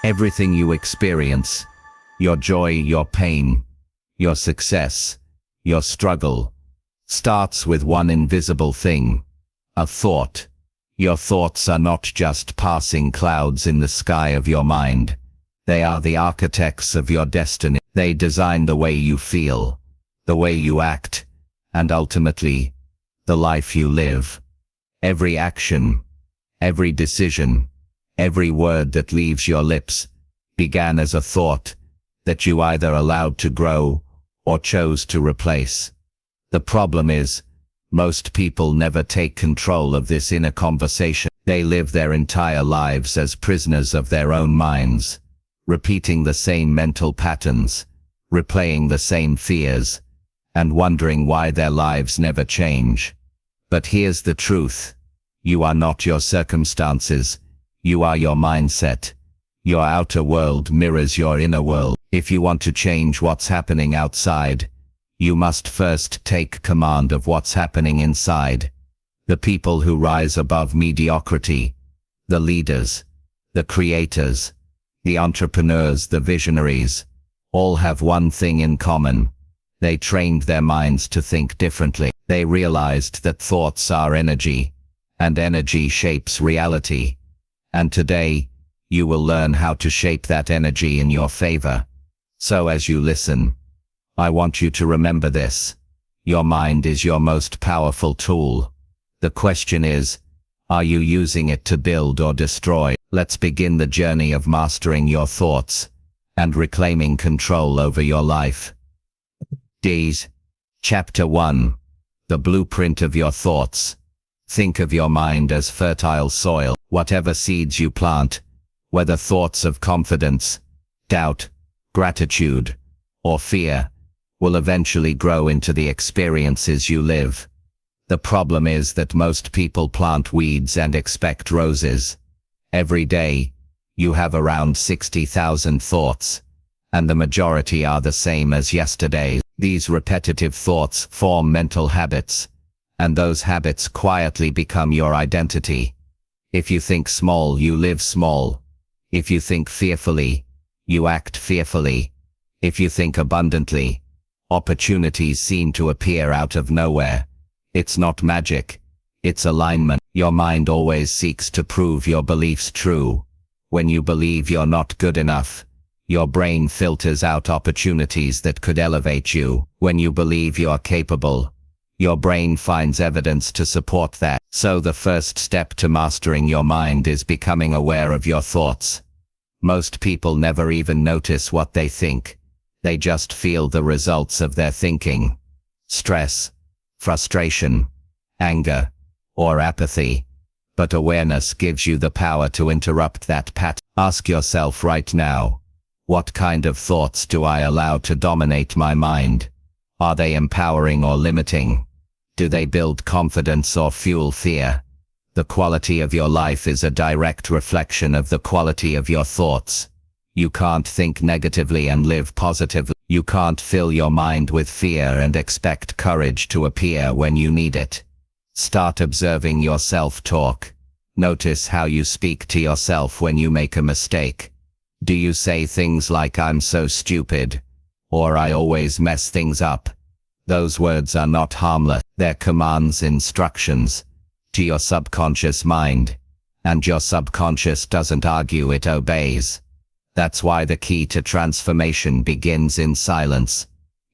Everything you experience, your joy, your pain, your success, your struggle, starts with one invisible thing, a thought. Your thoughts are not just passing clouds in the sky of your mind. They are the architects of your destiny. They design the way you feel, the way you act, and ultimately, the life you live. Every action, every decision, every word that leaves your lips began as a thought that you either allowed to grow or chose to replace. The problem is, most people never take control of this inner conversation. They live their entire lives as prisoners of their own minds, repeating the same mental patterns, replaying the same fears, and wondering why their lives never change. But here's the truth. You are not your circumstances. You are your mindset. Your outer world mirrors your inner world. If you want to change what's happening outside, you must first take command of what's happening inside. The people who rise above mediocrity, the leaders, the creators, the entrepreneurs, the visionaries, all have one thing in common. They trained their minds to think differently. They realized that thoughts are energy, and energy shapes reality. And today, you will learn how to shape that energy in your favor. So as you listen, I want you to remember this. Your mind is your most powerful tool. The question is, are you using it to build or destroy? Let's begin the journey of mastering your thoughts and reclaiming control over your life. Chapter 1. The Blueprint of Your Thoughts. Think of your mind as fertile soil. Whatever seeds you plant, whether thoughts of confidence, doubt, gratitude, or fear, will eventually grow into the experiences you live. The problem is that most people plant weeds and expect roses. Every day, you have around 60,000 thoughts, and the majority are the same as yesterday. These repetitive thoughts form mental habits, and those habits quietly become your identity. If you think small, you live small. If you think fearfully, you act fearfully. If you think abundantly, opportunities seem to appear out of nowhere. It's not magic, it's alignment. Your mind always seeks to prove your beliefs true. When you believe you're not good enough, your brain filters out opportunities that could elevate you. When you believe you're capable, your brain finds evidence to support that. So the first step to mastering your mind is becoming aware of your thoughts. Most people never even notice what they think. They just feel the results of their thinking. Stress, frustration, anger, or apathy. But awareness gives you the power to interrupt that pattern. Ask yourself right now, what kind of thoughts do I allow to dominate my mind? Are they empowering or limiting? Do they build confidence or fuel fear? The quality of your life is a direct reflection of the quality of your thoughts. You can't think negatively and live positively. You can't fill your mind with fear and expect courage to appear when you need it. Start observing your self-talk. Notice how you speak to yourself when you make a mistake. Do you say things like "I'm so stupid" or "I always mess things up"? Those words are not harmless. They're commands, instructions to your subconscious mind. And your subconscious doesn't argue, it obeys. That's why the key to transformation begins in silence.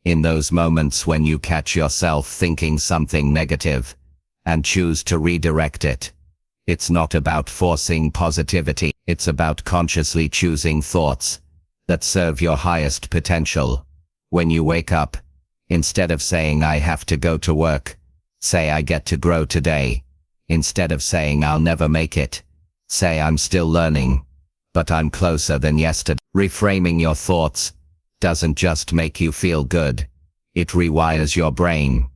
In those moments when you catch yourself thinking something negative and choose to redirect it. It's not about forcing positivity. It's about consciously choosing thoughts that serve your highest potential. When you wake up, instead of saying "I have to go to work," say "I get to grow today." Instead of saying "I'll never make it," say "I'm still learning, but I'm closer than yesterday." Reframing your thoughts doesn't just make you feel good. It rewires your brain.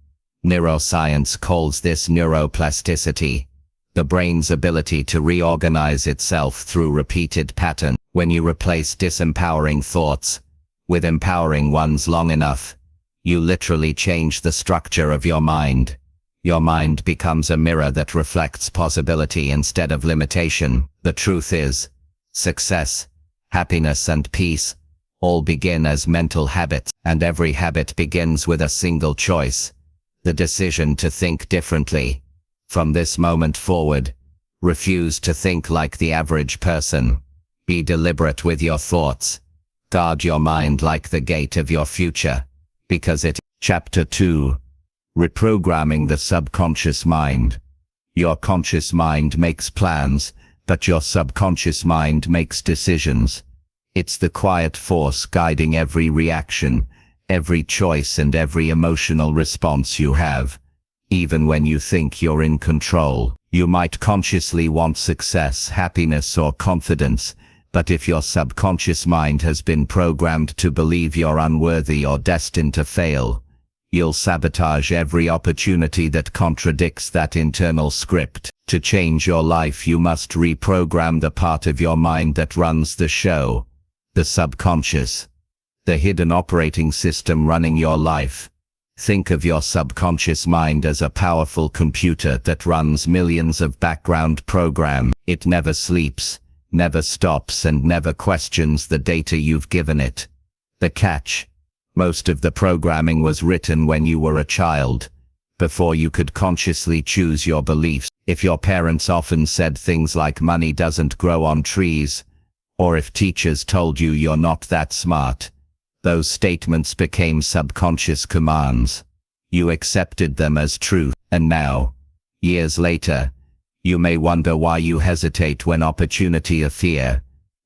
Neuroscience calls this neuroplasticity, the brain's ability to reorganize itself through repeated patterns. When you replace disempowering thoughts with empowering ones long enough, you literally change the structure of your mind. Your mind becomes a mirror that reflects possibility instead of limitation. The truth is, success, happiness and peace, all begin as mental habits, and every habit begins with a single choice: the decision to think differently. From this moment forward, refuse to think like the average person. Be deliberate with your thoughts. Guard your mind like the gate of your future, because it. Chapter 2. Reprogramming the subconscious mind. Your conscious mind makes plans, but your subconscious mind makes decisions. It's the quiet force guiding every reaction, every choice and every emotional response you have. Even when you think you're in control, you might consciously want success, happiness or confidence, but if your subconscious mind has been programmed to believe you're unworthy or destined to fail, you'll sabotage every opportunity that contradicts that internal script. To change your life, you must reprogram the part of your mind that runs the show. The subconscious. The hidden operating system running your life. Think of your subconscious mind as a powerful computer that runs millions of background programs. It never sleeps, never stops and never questions the data you've given it. The catch. Most of the programming was written when you were a child, before you could consciously choose your beliefs. If your parents often said things like money doesn't grow on trees, or if teachers told you you're not that smart, those statements became subconscious commands. You accepted them as truth, and now, years later, you may wonder why you hesitate when opportunity appears,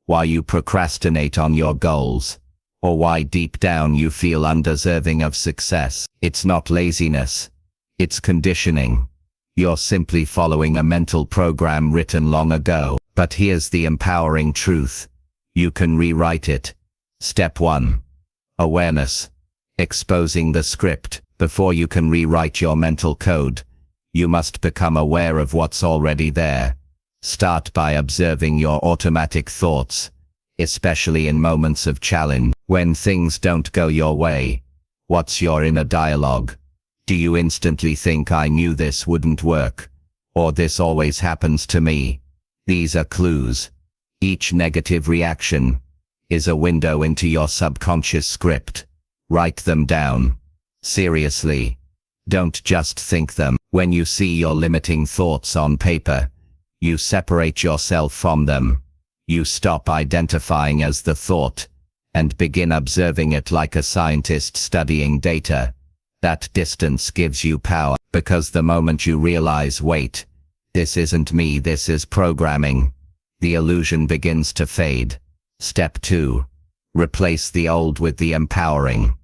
why you procrastinate on your goals, or why deep down you feel undeserving of success. It's not laziness. It's conditioning. You're simply following a mental program written long ago. But here's the empowering truth. You can rewrite it. Step 1. Awareness. Exposing the script. Before you can rewrite your mental code, you must become aware of what's already there. Start by observing your automatic thoughts, especially in moments of challenge. When things don't go your way, what's your inner dialogue? Do you instantly think, "I knew this wouldn't work," or "this always happens to me"? These are clues. Each negative reaction is a window into your subconscious script. Write them down. Seriously. Don't just think them. When you see your limiting thoughts on paper, you separate yourself from them. You stop identifying as the thought, and begin observing it like a scientist studying data. That distance gives you power, because the moment you realize, wait, this isn't me, this is programming, the illusion begins to fade. Step 2. Replace the old with the empowering.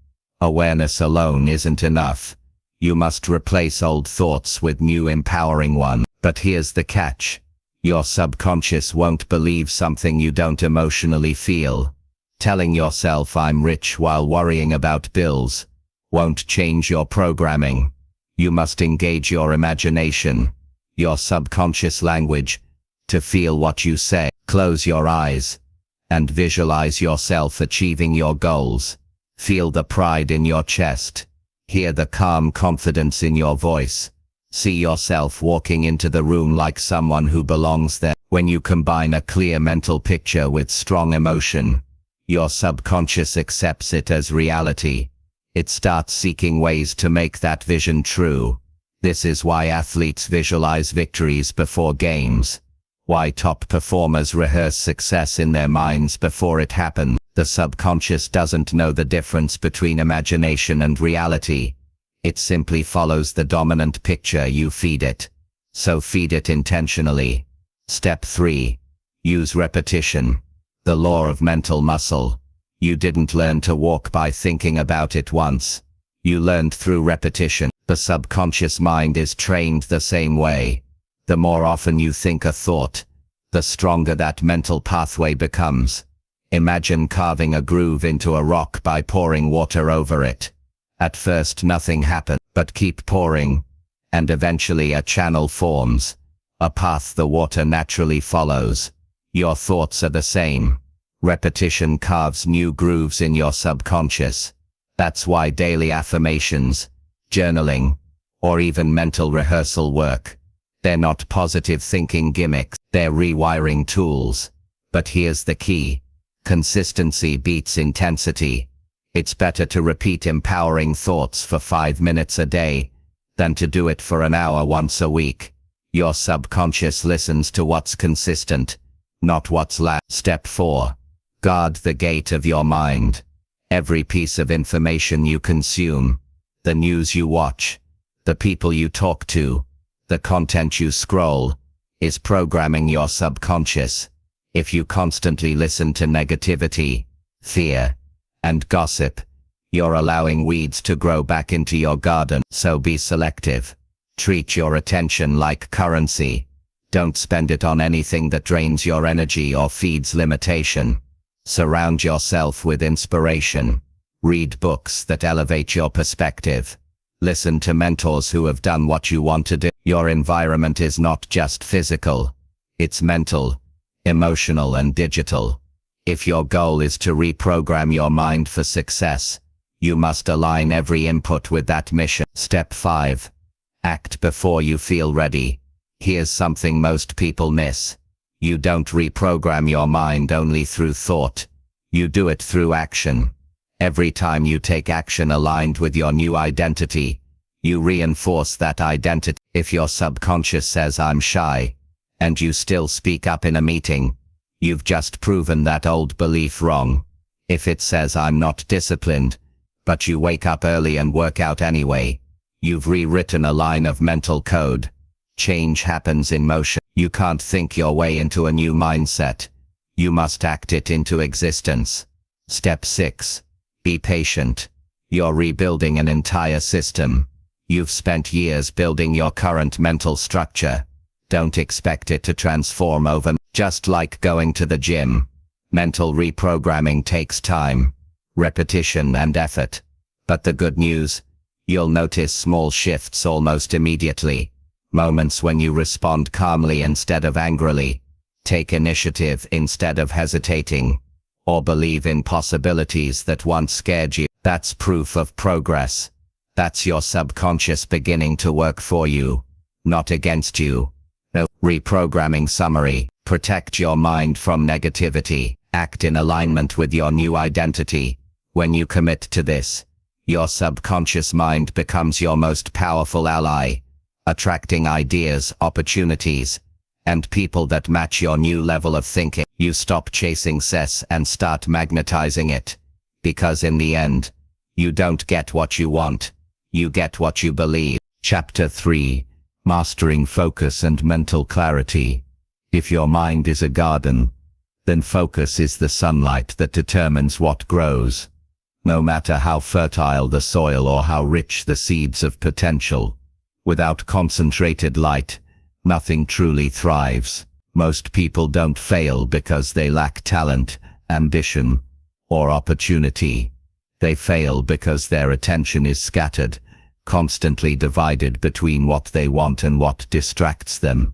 Awareness alone isn't enough. You must replace old thoughts with new empowering ones. But here's the catch. Your subconscious won't believe something you don't emotionally feel. Telling yourself "I'm rich" while worrying about bills won't change your programming. You must engage your imagination, your subconscious language, to feel what you say. Close your eyes and visualize yourself achieving your goals. Feel the pride in your chest. Hear the calm confidence in your voice. See yourself walking into the room like someone who belongs there. When you combine a clear mental picture with strong emotion, your subconscious accepts it as reality. It starts seeking ways to make that vision true. This is why athletes visualize victories before games. Why top performers rehearse success in their minds before it happens. The subconscious doesn't know the difference between imagination and reality. It simply follows the dominant picture you feed it. So feed it intentionally. Step 3. Use repetition. The law of mental muscle. You didn't learn to walk by thinking about it once. You learned through repetition. The subconscious mind is trained the same way. The more often you think a thought, the stronger that mental pathway becomes. Imagine carving a groove into a rock by pouring water over it. At first nothing happens, but keep pouring, and eventually a channel forms, a path the water naturally follows. Your thoughts are the same. Repetition carves new grooves in your subconscious. That's why daily affirmations, journaling, or even mental rehearsal work. They're not positive thinking gimmicks, they're rewiring tools. But here's the key. Consistency beats intensity. It's better to repeat empowering thoughts for 5 minutes a day than to do it for an hour once a week. Your subconscious listens to what's consistent, not what's loud. Step 4. Guard the gate of your mind. Every piece of information you consume, the news you watch, the people you talk to, the content you scroll, is programming your subconscious. If you constantly listen to negativity, fear, and gossip, you're allowing weeds to grow back into your garden. So be selective. Treat your attention like currency. Don't spend it on anything that drains your energy or feeds limitation. Surround yourself with inspiration. Read books that elevate your perspective. Listen to mentors who have done what you want to do. Your environment is not just physical. It's mental, emotional, and digital. If your goal is to reprogram your mind for success, you must align every input with that mission. Step 5. Act before you feel ready. Here's something most people miss. You don't reprogram your mind only through thought. You do it through action. Every time you take action aligned with your new identity, you reinforce that identity. If your subconscious says I'm shy, and you still speak up in a meeting, you've just proven that old belief wrong. If it says I'm not disciplined, but you wake up early and work out anyway, you've rewritten a line of mental code. Change happens in motion. You can't think your way into a new mindset. You must act it into existence. Step 6. Be patient. You're rebuilding an entire system. You've spent years building your current mental structure. Don't expect it to transform overnight. Just like going to the gym, mental reprogramming takes time, repetition, and effort. But the good news, you'll notice small shifts almost immediately. Moments when you respond calmly instead of angrily, take initiative instead of hesitating, or believe in possibilities that once scared you. That's proof of progress. That's your subconscious beginning to work for you, not against you. No. Reprogramming summary. Protect your mind from negativity. Act in alignment with your new identity. When you commit to this, your subconscious mind becomes your most powerful ally, attracting ideas, opportunities, and people that match your new level of thinking. You stop chasing success and start magnetizing it. Because in the end, you don't get what you want, you get what you believe. Chapter 3. Mastering focus and mental clarity. If your mind is a garden, then focus is the sunlight that determines what grows. No matter how fertile the soil or how rich the seeds of potential, without concentrated light, nothing truly thrives. Most people don't fail because they lack talent, ambition, or opportunity. They fail because their attention is scattered, constantly divided between what they want and what distracts them.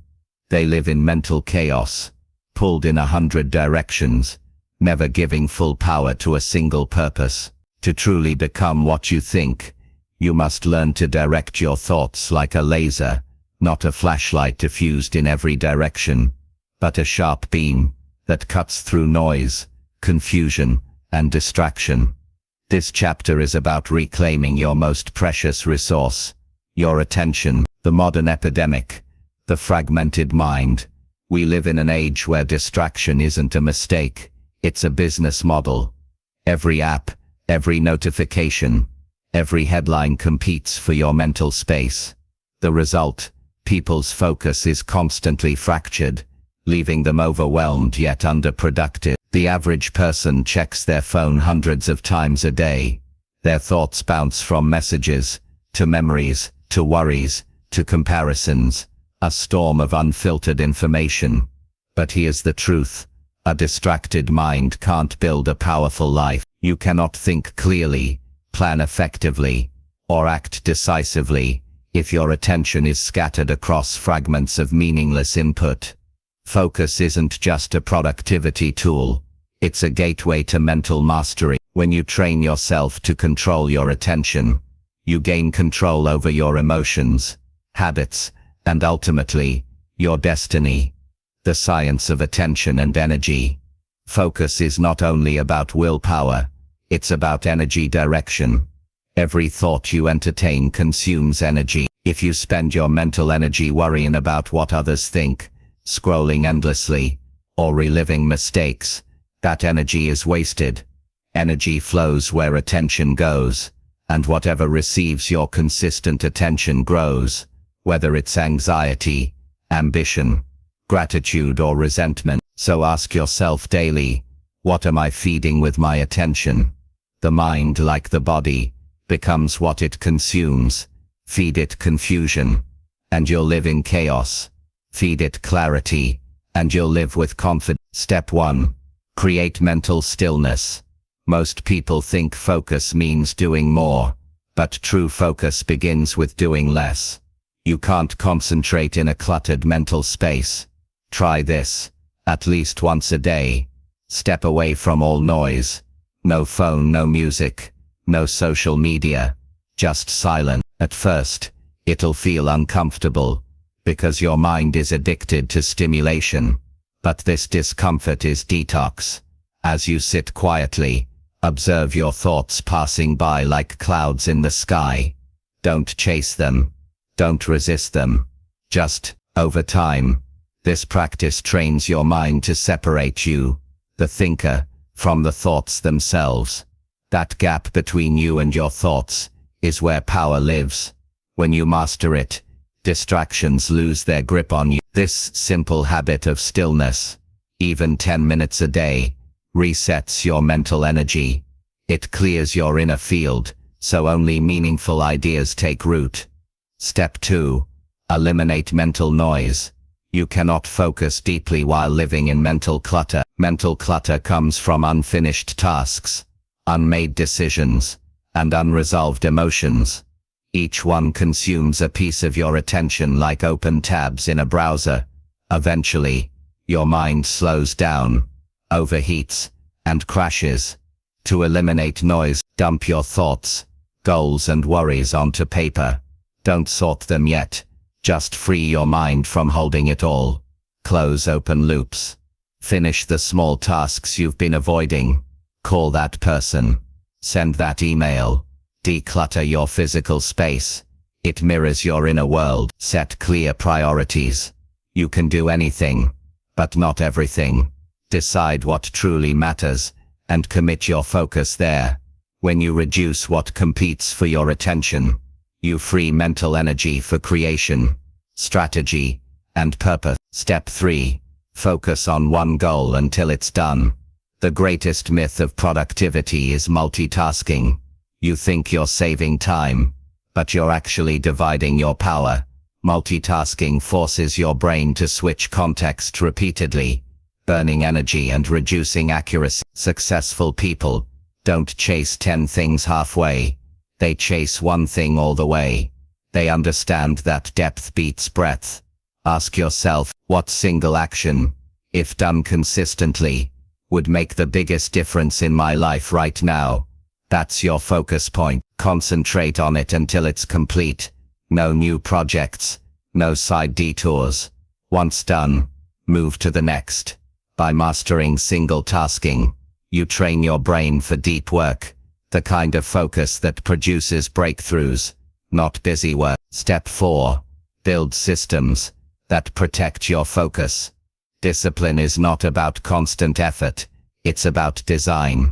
They live in mental chaos, pulled in 100 directions, never giving full power to a single purpose. To truly become what you think, you must learn to direct your thoughts like a laser, not a flashlight diffused in every direction, but a sharp beam that cuts through noise, confusion, and distraction. This chapter is about reclaiming your most precious resource, your attention. The modern epidemic, the fragmented mind. We live in an age where distraction isn't a mistake, it's a business model. Every app, every notification, every headline competes for your mental space. The result, people's focus is constantly fractured, leaving them overwhelmed yet underproductive. The average person checks their phone hundreds of times a day. Their thoughts bounce from messages, to memories, to worries, to comparisons, a storm of unfiltered information. But here's the truth. A distracted mind can't build a powerful life. You cannot think clearly, plan effectively, or act decisively if your attention is scattered across fragments of meaningless input. Focus isn't just a productivity tool. It's a gateway to mental mastery. When you train yourself to control your attention, you gain control over your emotions, habits, and ultimately, your destiny. The science of attention and energy. Focus is not only about willpower, it's about energy direction. Every thought you entertain consumes energy. If you spend your mental energy worrying about what others think, scrolling endlessly, or reliving mistakes, that energy is wasted. Energy flows where attention goes, and whatever receives your consistent attention grows, whether it's anxiety, ambition, gratitude or resentment. So ask yourself daily, what am I feeding with my attention? The mind, like the body, becomes what it consumes. Feed it confusion, and you'll live in chaos. Feed it clarity, and you'll live with confidence. Step 1. Create mental stillness. Most people think focus means doing more, but true focus begins with doing less. You can't concentrate in a cluttered mental space. Try this, at least once a day. Step away from all noise. No phone, no music, no social media, just silence. At first, it'll feel uncomfortable, because your mind is addicted to stimulation. But this discomfort is detox. As you sit quietly, observe your thoughts passing by like clouds in the sky. Don't chase them. Don't resist them. Just, over time, this practice trains your mind to separate you, the thinker, from the thoughts themselves. That gap between you and your thoughts is where power lives. When you master it, distractions lose their grip on you. This simple habit of stillness, even 10 minutes a day, resets your mental energy. It clears your inner field, so only meaningful ideas take root. Step 2. Eliminate mental noise. You cannot focus deeply while living in mental clutter. Mental clutter comes from unfinished tasks, unmade decisions, and unresolved emotions. Each one consumes a piece of your attention like open tabs in a browser. Eventually, your mind slows down, overheats, and crashes. To eliminate noise, dump your thoughts, goals and worries onto paper. Don't sort them yet. Just free your mind from holding it all. Close open loops. Finish the small tasks you've been avoiding. Call that person. Send that email. Declutter your physical space. It mirrors your inner world. Set clear priorities. You can do anything, but not everything. Decide what truly matters, and commit your focus there. When you reduce what competes for your attention, you free mental energy for creation, strategy, and purpose. Step 3. Focus on one goal until it's done. The greatest myth of productivity is multitasking. You think you're saving time, but you're actually dividing your power. Multitasking forces your brain to switch context repeatedly, burning energy and reducing accuracy. Successful people don't chase 10 things halfway. They chase one thing all the way. They understand that depth beats breadth. Ask yourself, what single action, if done consistently, would make the biggest difference in my life right now? That's your focus point. Concentrate on it until it's complete. No new projects, no side detours. Once done, move to the next. By mastering single tasking, you train your brain for deep work, the kind of focus that produces breakthroughs, not busy work. Step 4. Build systems that protect your focus. Discipline is not about constant effort, it's about design.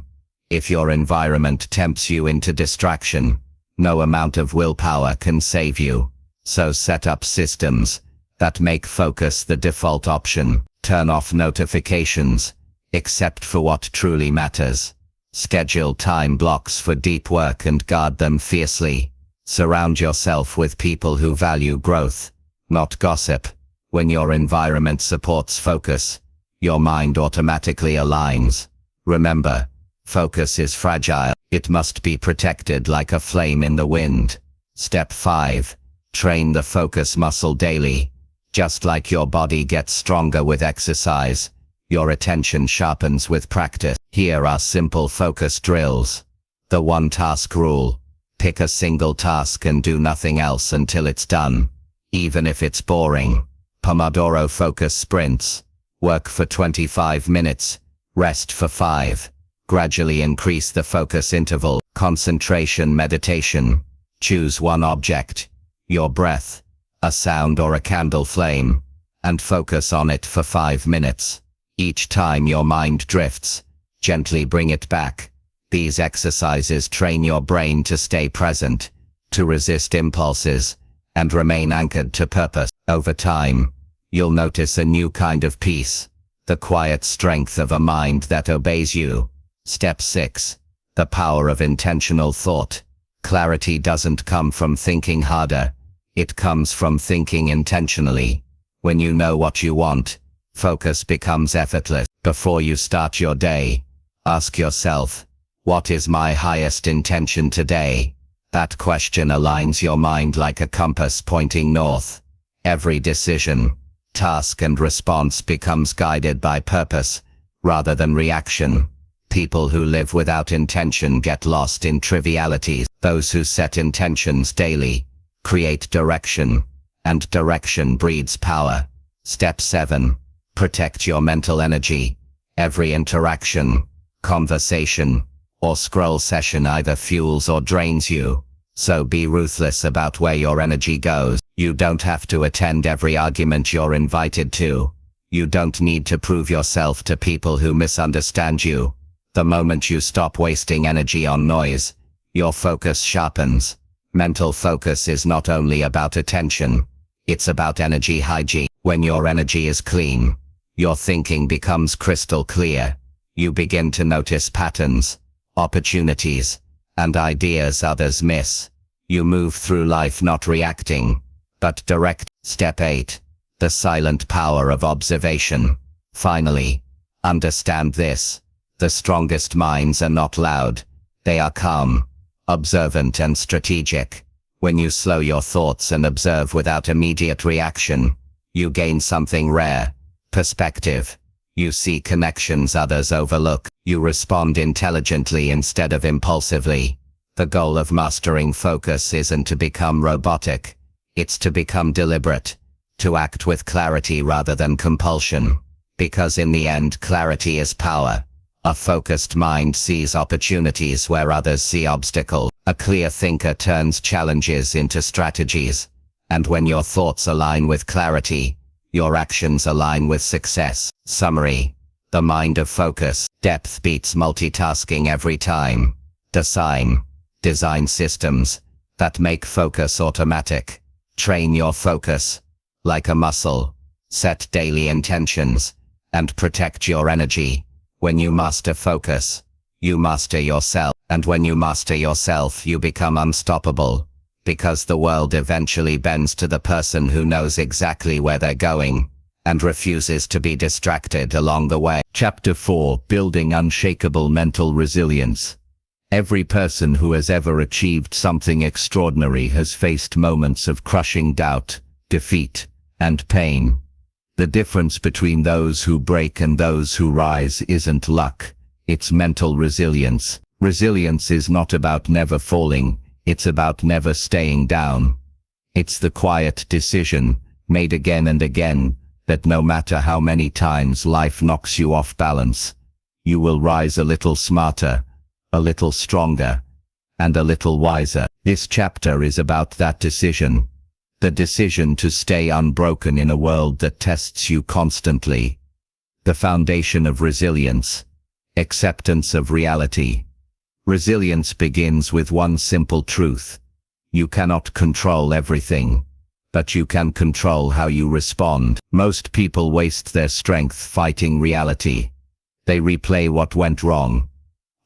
If your environment tempts you into distraction, no amount of willpower can save you. So set up systems that make focus the default option. Turn off notifications, except for what truly matters. Schedule time blocks for deep work and guard them fiercely. Surround yourself with people who value growth, not gossip. When your environment supports focus, your mind automatically aligns. Remember, focus is fragile. It must be protected like a flame in the wind. Step 5. Train the focus muscle daily. Just like your body gets stronger with exercise, your attention sharpens with practice. Here are simple focus drills. The one task rule. Pick a single task and do nothing else until it's done, even if it's boring. Pomodoro focus sprints. Work for 25 minutes, Rest for 5. Gradually increase the focus interval. Concentration meditation. Choose one object, your breath, a sound or a candle flame, and focus on it for 5 minutes. Each time your mind drifts, gently bring it back. These exercises train your brain to stay present, to resist impulses, and remain anchored to purpose. Over time, you'll notice a new kind of peace, the quiet strength of a mind that obeys you. Step 6. The power of intentional thought. Clarity doesn't come from thinking harder. It comes from thinking intentionally. When you know what you want, focus becomes effortless. Before you start your day, ask yourself, what is my highest intention today? That question aligns your mind like a compass pointing north. Every decision, task and response becomes guided by purpose, rather than reaction. People who live without intention get lost in trivialities. Those who set intentions daily create direction, and direction breeds power. Step 7. Protect your mental energy. Every interaction, conversation, or scroll session either fuels or drains you. So be ruthless about where your energy goes. You don't have to attend every argument you're invited to. You don't need to prove yourself to people who misunderstand you. The moment you stop wasting energy on noise, your focus sharpens. Mental focus is not only about attention, it's about energy hygiene. When your energy is clean, your thinking becomes crystal clear. You begin to notice patterns, opportunities, and ideas others miss. You move through life not reacting, but direct. Step 8. The silent power of observation. Finally, understand this. The strongest minds are not loud. They are calm, observant and strategic. When you slow your thoughts and observe without immediate reaction, you gain something rare: perspective. You see connections others overlook. You respond intelligently instead of impulsively. The goal of mastering focus isn't to become robotic. It's to become deliberate, to act with clarity rather than compulsion. Because in the end, clarity is power. A focused mind sees opportunities where others see obstacles. A clear thinker turns challenges into strategies. And when your thoughts align with clarity, your actions align with success. Summary: the mind of focus. Depth beats multitasking every time. Design systems that make focus automatic. Train your focus like a muscle. Set daily intentions and protect your energy. When you master focus, you master yourself. And when you master yourself, you become unstoppable. Because the world eventually bends to the person who knows exactly where they're going and refuses to be distracted along the way. Chapter 4: Building Unshakable Mental Resilience. Every person who has ever achieved something extraordinary has faced moments of crushing doubt, defeat, and pain. The difference between those who break and those who rise isn't luck, it's mental resilience. Resilience is not about never falling, it's about never staying down. It's the quiet decision, made again and again, that no matter how many times life knocks you off balance, you will rise a little smarter, a little stronger, and a little wiser. This chapter is about that decision. The decision to stay unbroken in a world that tests you constantly. The foundation of resilience. Acceptance of reality. Resilience begins with one simple truth. You cannot control everything, but you can control how you respond. Most people waste their strength fighting reality. They replay what went wrong,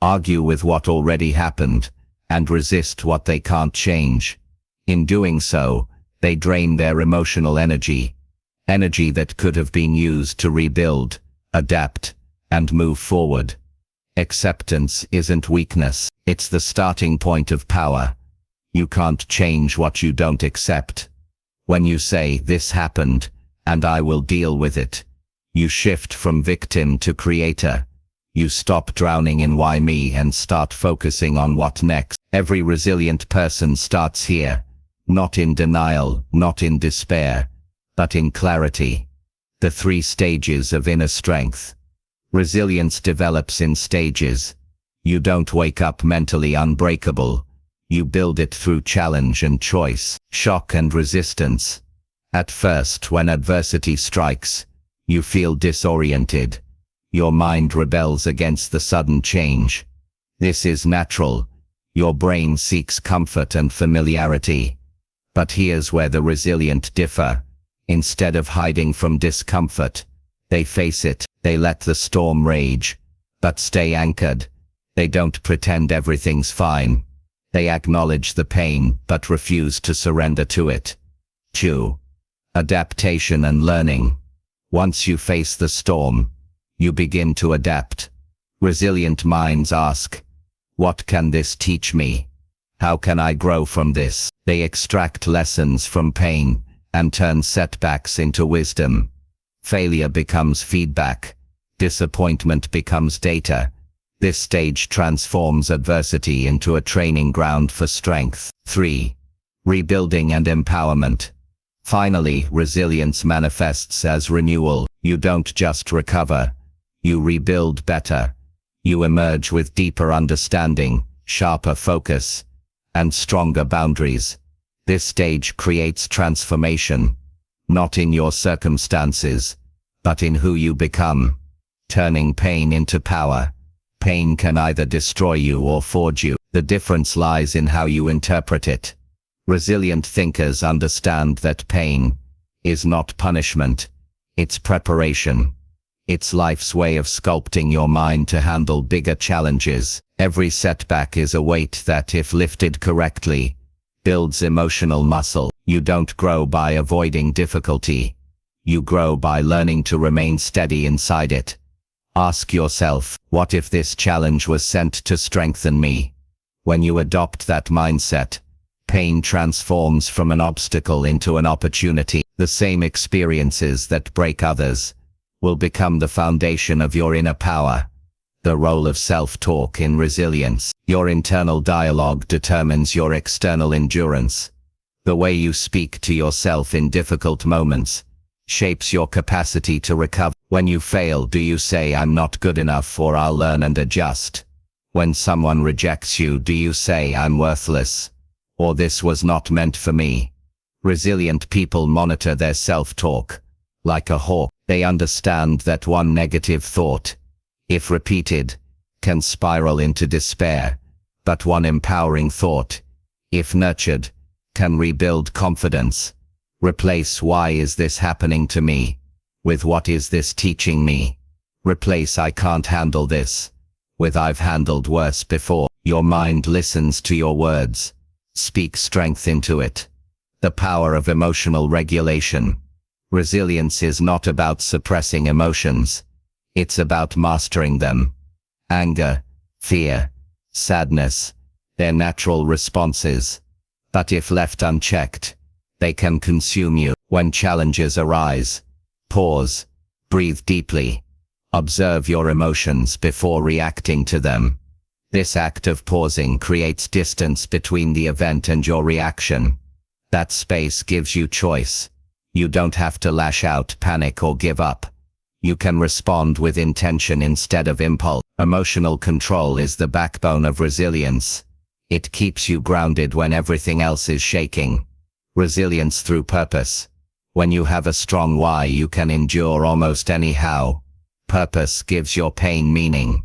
argue with what already happened, and resist what they can't change. In doing so, they drain their emotional energy that could have been used to rebuild, adapt, and move forward. Acceptance isn't weakness, it's the starting point of power. You can't change what you don't accept. When you say, "This happened, and I will deal with it," you shift from victim to creator. You stop drowning in why me and start focusing on what next. Every resilient person starts here. Not in denial, not in despair, but in clarity. The 3 stages of inner strength. Resilience develops in stages. You don't wake up mentally unbreakable. You build it through challenge and choice, shock and resistance. At first, when adversity strikes, you feel disoriented. Your mind rebels against the sudden change. This is natural. Your brain seeks comfort and familiarity. But here's where the resilient differ. Instead of hiding from discomfort, they face it. They let the storm rage, but stay anchored. They don't pretend everything's fine. They acknowledge the pain, but refuse to surrender to it. 2. Adaptation and learning. Once you face the storm, you begin to adapt. Resilient minds ask, what can this teach me? How can I grow from this? They extract lessons from pain and turn setbacks into wisdom. Failure becomes feedback. Disappointment becomes data. This stage transforms adversity into a training ground for strength. 3. Rebuilding and empowerment. Finally, resilience manifests as renewal. You don't just recover. You rebuild better. You emerge with deeper understanding, sharper focus, and stronger boundaries. This stage creates transformation, not in your circumstances, but in who you become. Turning pain into power. Pain can either destroy you or forge you. The difference lies in how you interpret it. Resilient thinkers understand that pain is not punishment. It's preparation. It's life's way of sculpting your mind to handle bigger challenges. Every setback is a weight that, if lifted correctly, builds emotional muscle. You don't grow by avoiding difficulty. You grow by learning to remain steady inside it. Ask yourself, what if this challenge was sent to strengthen me? When you adopt that mindset, pain transforms from an obstacle into an opportunity. The same experiences that break others will become the foundation of your inner power. The role of self-talk in resilience. Your internal dialogue determines your external endurance. The way you speak to yourself in difficult moments shapes your capacity to recover. When you fail, do you say, I'm not good enough, or I'll learn and adjust? When someone rejects you, do you say, I'm worthless, or this was not meant for me? Resilient people monitor their self-talk. Like a hawk, they understand that one negative thought, if repeated, can spiral into despair, but one empowering thought, if nurtured, can rebuild confidence. Replace "why is this happening to me" with "what is this teaching me?" Replace "I can't handle this" with "I've handled worse before." Your mind listens to your words. Speak strength into it. The power of emotional regulation. Resilience is not about suppressing emotions. It's about mastering them. Anger, fear, sadness, they're natural responses. But if left unchecked, they can consume you. When challenges arise, pause, breathe deeply, observe your emotions before reacting to them. This act of pausing creates distance between the event and your reaction. That space gives you choice. You don't have to lash out, panic, or give up. You can respond with intention instead of impulse. Emotional control is the backbone of resilience. It keeps you grounded when everything else is shaking. Resilience through purpose. When you have a strong why, you can endure almost anyhow. Purpose gives your pain meaning.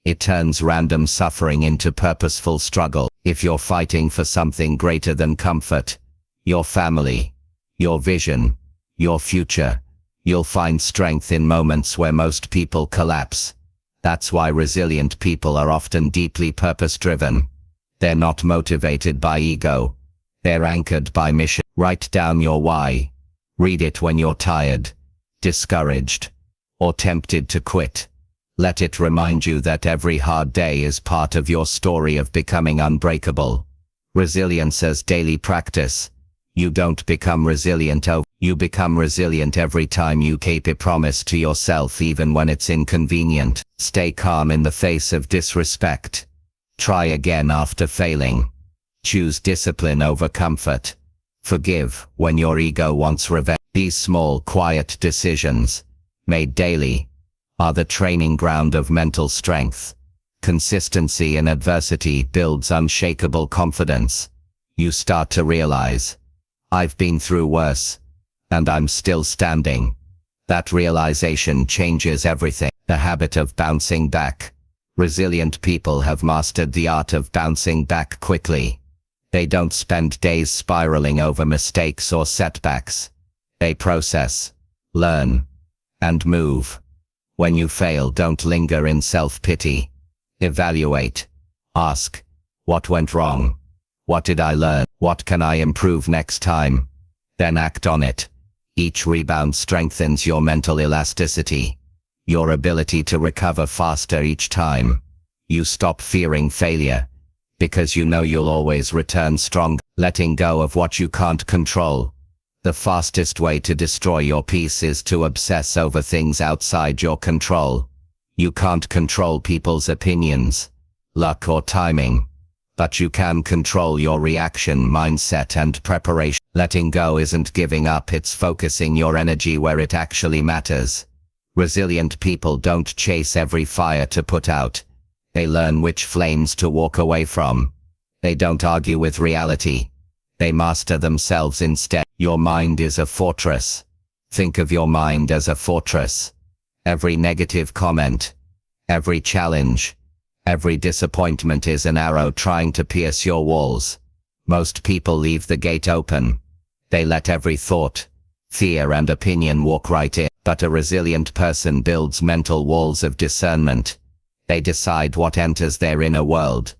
It turns random suffering into purposeful struggle. If you're fighting for something greater than comfort, your family, your vision, your future, you'll find strength in moments where most people collapse. That's why resilient people are often deeply purpose-driven. They're not motivated by ego. They're anchored by mission. Write down your why. Read it when you're tired, discouraged, or tempted to quit. Let it remind you that every hard day is part of your story of becoming unbreakable. Resilience as daily practice. You don't become resilient you become resilient every time you keep a promise to yourself, even when it's inconvenient. Stay calm in the face of disrespect. Try again after failing. Choose discipline over comfort. Forgive when your ego wants revenge. These small, quiet decisions, made daily, are the training ground of mental strength. Consistency in adversity builds unshakable confidence. You start to realize, I've been through worse, and I'm still standing. That realization changes everything. The habit of bouncing back. Resilient people have mastered the art of bouncing back quickly. They don't spend days spiraling over mistakes or setbacks. They process, learn, and move. When you fail, don't linger in self-pity. Evaluate. Ask, what went wrong? What did I learn? What can I improve next time? Then act on it. Each rebound strengthens your mental elasticity, your ability to recover faster each time. You stop fearing failure, because you know you'll always return strong. Letting go of what you can't control. The fastest way to destroy your peace is to obsess over things outside your control. You can't control people's opinions, luck or timing, but you can control your reaction, mindset and preparation. Letting go isn't giving up, it's focusing your energy where it actually matters. Resilient people don't chase every fire to put out. They learn which flames to walk away from. They don't argue with reality. They master themselves instead. Your mind is a fortress. Think of your mind as a fortress. Every negative comment, every challenge, every disappointment is an arrow trying to pierce your walls. Most people leave the gate open. They let every thought, fear and opinion walk right in. But a resilient person builds mental walls of discernment. They decide what enters their inner world.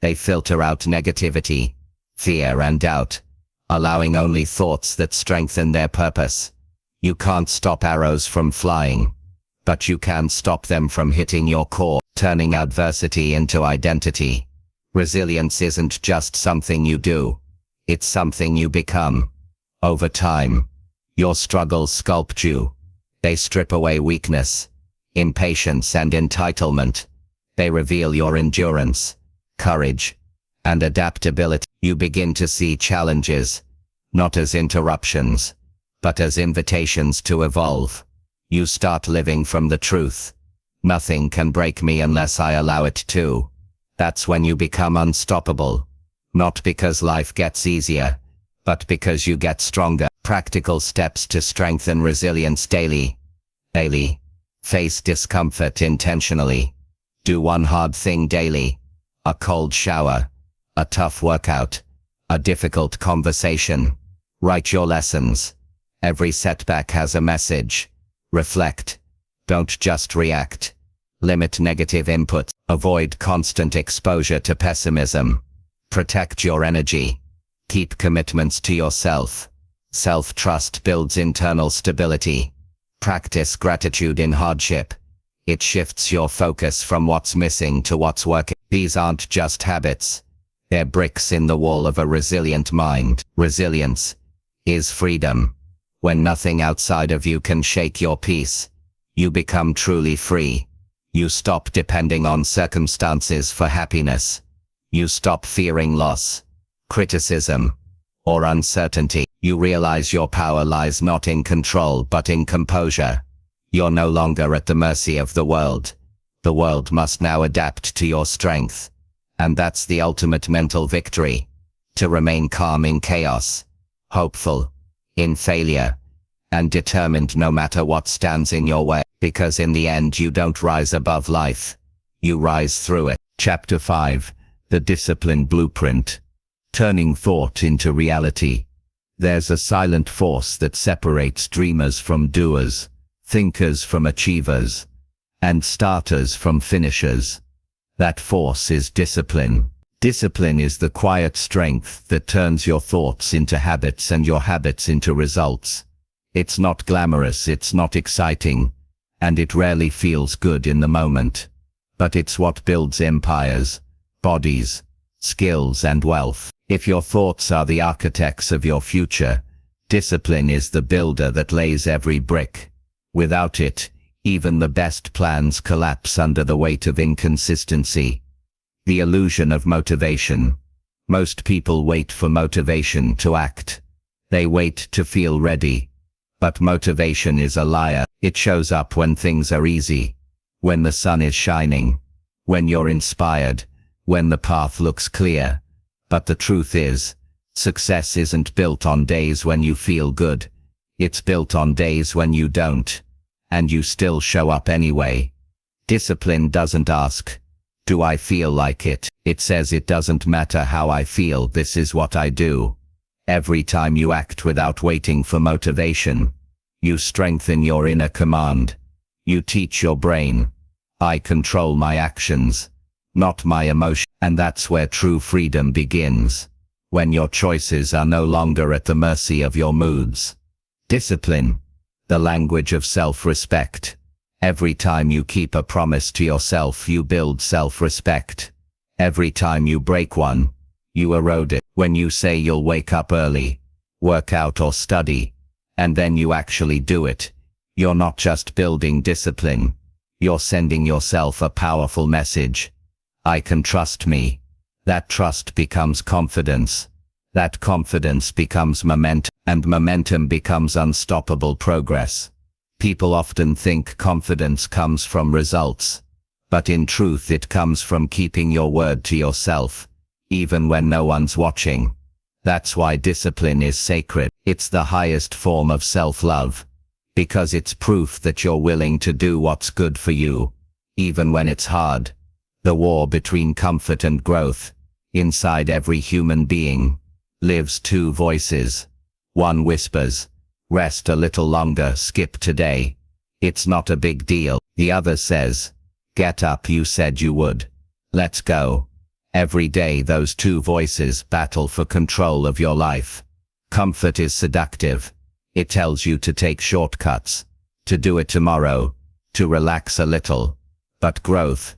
They filter out negativity, fear and doubt, allowing only thoughts that strengthen their purpose. You can't stop arrows from flying, but you can stop them from hitting your core, turning adversity into identity. Resilience isn't just something you do. It's something you become. Over time, your struggles sculpt you. They strip away weakness, impatience and entitlement. They reveal your endurance, courage, and adaptability. You begin to see challenges, not as interruptions, but as invitations to evolve. You start living from the truth. Nothing can break me unless I allow it to. That's when you become unstoppable. Not because life gets easier, but because you get stronger. Practical steps to strengthen resilience daily. Daily. Face discomfort intentionally. Do one hard thing daily. A cold shower. A tough workout. A difficult conversation. Write your lessons. Every setback has a message. Reflect. Don't just react. Limit negative inputs. Avoid constant exposure to pessimism. Protect your energy. Keep commitments to yourself. Self-trust builds internal stability. Practice gratitude in hardship. It shifts your focus from what's missing to what's working. These aren't just habits. They're bricks in the wall of a resilient mind. Resilience is freedom. When nothing outside of you can shake your peace, you become truly free. You stop depending on circumstances for happiness. You stop fearing loss, criticism, or uncertainty. You realize your power lies not in control but in composure. You're no longer at the mercy of the world. The world must now adapt to your strength. And that's the ultimate mental victory. To remain calm in chaos, hopeful in failure, and determined no matter what stands in your way. Because in the end you don't rise above life. You rise through it. Chapter 5. The Discipline Blueprint. Turning thought into reality. There's a silent force that separates dreamers from doers, thinkers from achievers, and starters from finishers. That force is discipline. Discipline is the quiet strength that turns your thoughts into habits and your habits into results. It's not glamorous, it's not exciting, and it rarely feels good in the moment. But it's what builds empires, bodies, skills and wealth. If your thoughts are the architects of your future, discipline is the builder that lays every brick. Without it, even the best plans collapse under the weight of inconsistency. The illusion of motivation. Most people wait for motivation to act. They wait to feel ready. But motivation is a liar. It shows up when things are easy, when the sun is shining, when you're inspired, when the path looks clear. But the truth is, success isn't built on days when you feel good. It's built on days when you don't, and you still show up anyway. Discipline doesn't ask, do I feel like it? It says it doesn't matter how I feel, this is what I do. Every time you act without waiting for motivation, you strengthen your inner command. You teach your brain, I control my actions, not my emotion. And that's where true freedom begins, when your choices are no longer at the mercy of your moods. Discipline, the language of self-respect. Every time you keep a promise to yourself, you build self-respect. Every time you break one, you erode it. When you say you'll wake up early, work out or study, and then you actually do it, you're not just building discipline, you're sending yourself a powerful message. I can trust me. That trust becomes confidence. That confidence becomes momentum, and momentum becomes unstoppable progress. People often think confidence comes from results, but in truth it comes from keeping your word to yourself, even when no one's watching. That's why discipline is sacred. It's the highest form of self-love, because it's proof that you're willing to do what's good for you, even when it's hard. The war between comfort and growth. Inside every human being lives two voices. One whispers, rest a little longer, skip today. It's not a big deal. The other says, get up, you said you would. Let's go. Every day those two voices battle for control of your life. Comfort is seductive. It tells you to take shortcuts, to do it tomorrow, to relax a little. But growth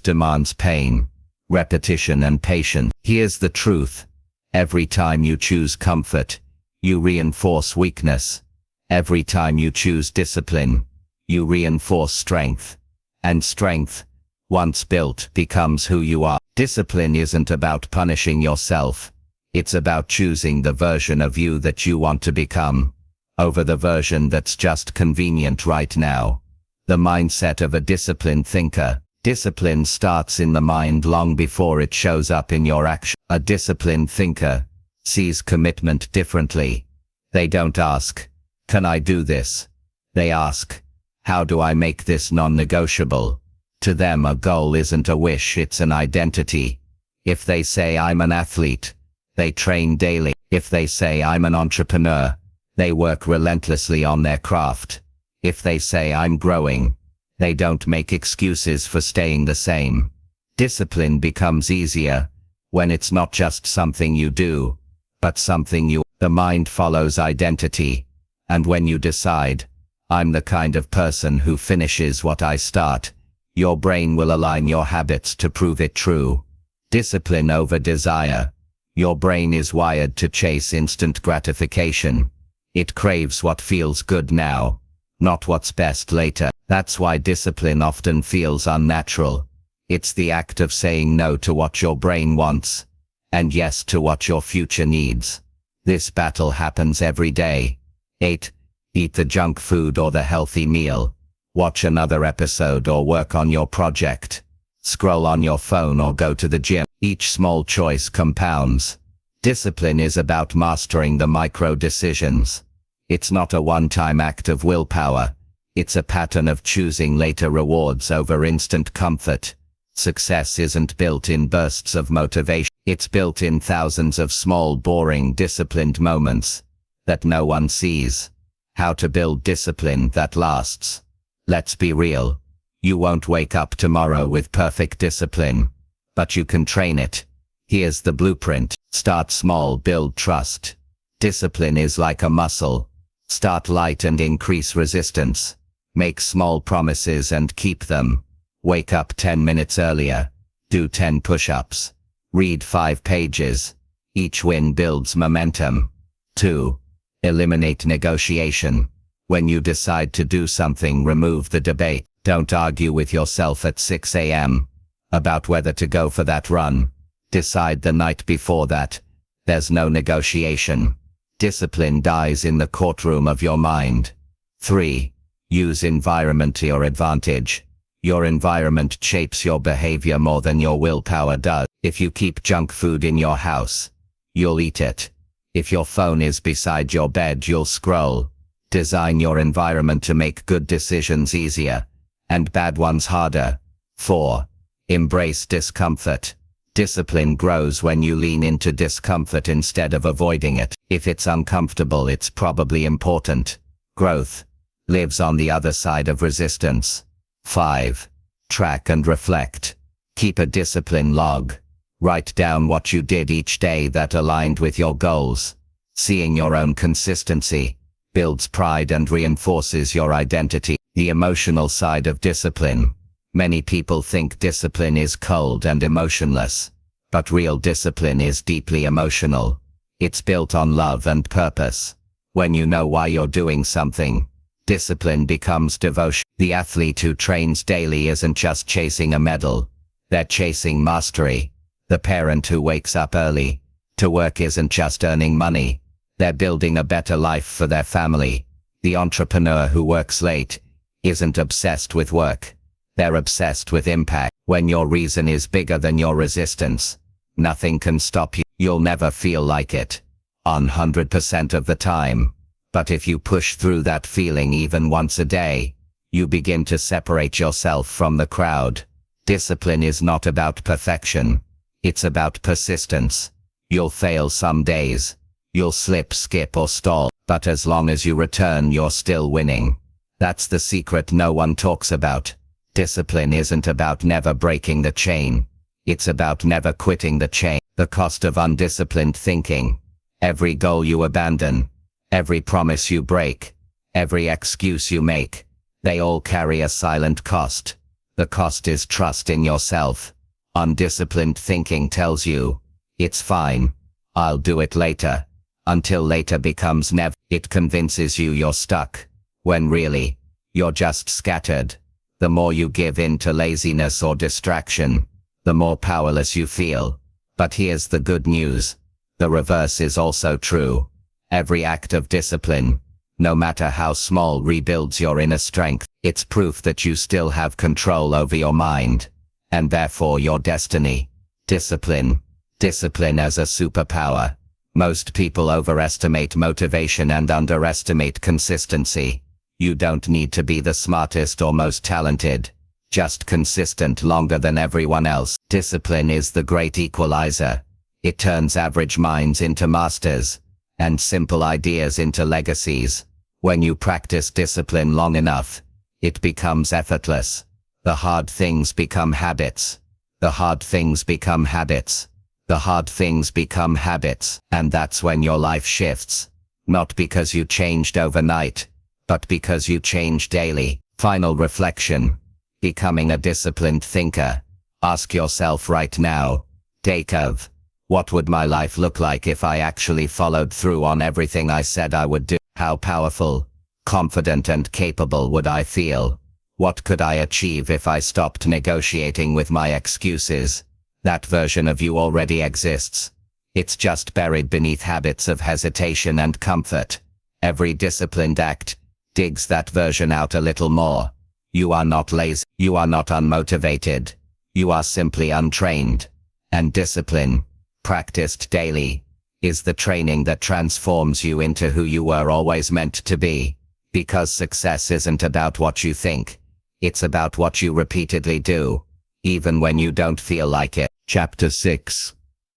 demands pain, repetition and patience. Here's the truth. Every time you choose comfort, you reinforce weakness. Every time you choose discipline, you reinforce strength. And strength, once built, becomes who you are. Discipline isn't about punishing yourself. It's about choosing the version of you that you want to become, over the version that's just convenient right now. The mindset of a disciplined thinker. Discipline starts in the mind long before it shows up in your action. A disciplined thinker sees commitment differently. They don't ask, can I do this? They ask, how do I make this non-negotiable? To them, a goal isn't a wish, it's an identity. If they say I'm an athlete, they train daily. If they say I'm an entrepreneur, they work relentlessly on their craft. If they say I'm growing, they don't make excuses for staying the same. Discipline becomes easier when it's not just something you do, but something you. The mind follows identity, and when you decide, I'm the kind of person who finishes what I start, your brain will align your habits to prove it true. Discipline over desire. Your brain is wired to chase instant gratification. It craves what feels good now, not what's best later. That's why discipline often feels unnatural. It's the act of saying no to what your brain wants, and yes to what your future needs. This battle happens every day. 8. Eat the junk food or the healthy meal. Watch another episode or work on your project. Scroll on your phone or go to the gym. Each small choice compounds. Discipline is about mastering the micro decisions. It's not a one-time act of willpower. It's a pattern of choosing later rewards over instant comfort. Success isn't built in bursts of motivation. It's built in thousands of small, boring, disciplined moments that no one sees. How to build discipline that lasts. Let's be real. You won't wake up tomorrow with perfect discipline, but you can train it. Here's the blueprint. Start small, build trust. Discipline is like a muscle. Start light and increase resistance. Make small promises and keep them. Wake up 10 minutes earlier. Do 10 push-ups. Read 5 pages. Each win builds momentum. 2. Eliminate negotiation. When you decide to do something, remove the debate. Don't argue with yourself at 6 a.m. about whether to go for that run. Decide the night before that. There's no negotiation. Discipline dies in the courtroom of your mind. 3. Use environment to your advantage. Your environment shapes your behavior more than your willpower does. If you keep junk food in your house, you'll eat it. If your phone is beside your bed, you'll scroll. Design your environment to make good decisions easier and bad ones harder. 4. Embrace discomfort. Discipline grows when you lean into discomfort instead of avoiding it. If it's uncomfortable, it's probably important. Growth lives on the other side of resistance. 5. Track and reflect. Keep a discipline log. Write down what you did each day that aligned with your goals. Seeing your own consistency builds pride and reinforces your identity. The emotional side of discipline. Many people think discipline is cold and emotionless, but real discipline is deeply emotional. It's built on love and purpose. When you know why you're doing something, discipline becomes devotion. The athlete who trains daily isn't just chasing a medal, they're chasing mastery. The parent who wakes up early to work isn't just earning money, they're building a better life for their family. The entrepreneur who works late isn't obsessed with work, they're obsessed with impact. When your reason is bigger than your resistance, nothing can stop you. You'll never feel like it 100% of the time. But if you push through that feeling even once a day, you begin to separate yourself from the crowd. Discipline is not about perfection. It's about persistence. You'll fail some days. You'll slip, skip, or stall. But as long as you return, you're still winning. That's the secret no one talks about. Discipline isn't about never breaking the chain. It's about never quitting the chain. The cost of undisciplined thinking. Every goal you abandon, every promise you break, every excuse you make, they all carry a silent cost. The cost is trust in yourself. Undisciplined thinking tells you, it's fine, I'll do it later, until later becomes never. It convinces you you're stuck, when really, you're just scattered. The more you give in to laziness or distraction, the more powerless you feel. But here's the good news. The reverse is also true. Every act of discipline, no matter how small, rebuilds your inner strength. It's proof that you still have control over your mind, and therefore your destiny. Discipline as a superpower. Most people overestimate motivation and underestimate consistency. You don't need to be the smartest or most talented, just consistent longer than everyone else. Discipline is the great equalizer. It turns average minds into masters, and simple ideas into legacies. When you practice discipline long enough, it becomes effortless. The hard things become habits. The hard things become habits. The hard things become habits. And that's when your life shifts. Not because you changed overnight, but because you change daily. Final reflection. Becoming a disciplined thinker. Ask yourself right now, take of, what would my life look like if I actually followed through on everything I said I would do? How powerful, confident and capable would I feel? What could I achieve if I stopped negotiating with my excuses? That version of you already exists. It's just buried beneath habits of hesitation and comfort. Every disciplined act digs that version out a little more. You are not lazy. You are not unmotivated. You are simply untrained. And discipline, practiced daily, is the training that transforms you into who you were always meant to be. Because success isn't about what you think. It's about what you repeatedly do, even when you don't feel like it. Chapter 6.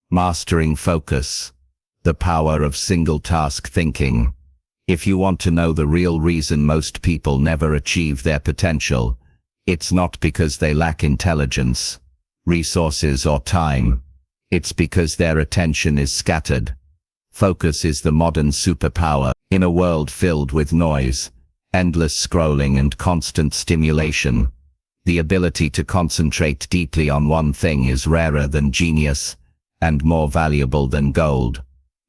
Mastering Focus. The Power of Single-Task Thinking. If you want to know the real reason most people never achieve their potential, it's not because they lack intelligence, resources, or time. It's because their attention is scattered. Focus is the modern superpower. In a world filled with noise, endless scrolling, and constant stimulation, the ability to concentrate deeply on one thing is rarer than genius, and more valuable than gold.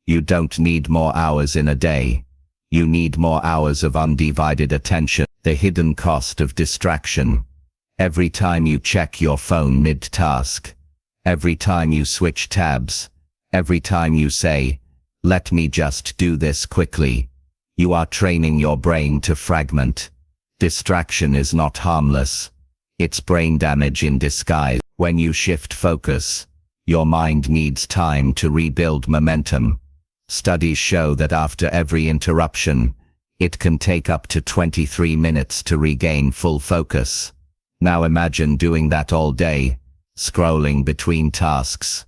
You don't need more hours in a day. You need more hours of undivided attention. The hidden cost of distraction. Every time you check your phone mid-task, every time you switch tabs, every time you say, "Let me just do this quickly," you are training your brain to fragment. Distraction is not harmless. It's brain damage in disguise. When you shift focus, your mind needs time to rebuild momentum. Studies show that after every interruption, it can take up to 23 minutes to regain full focus. Now imagine doing that all day, scrolling between tasks,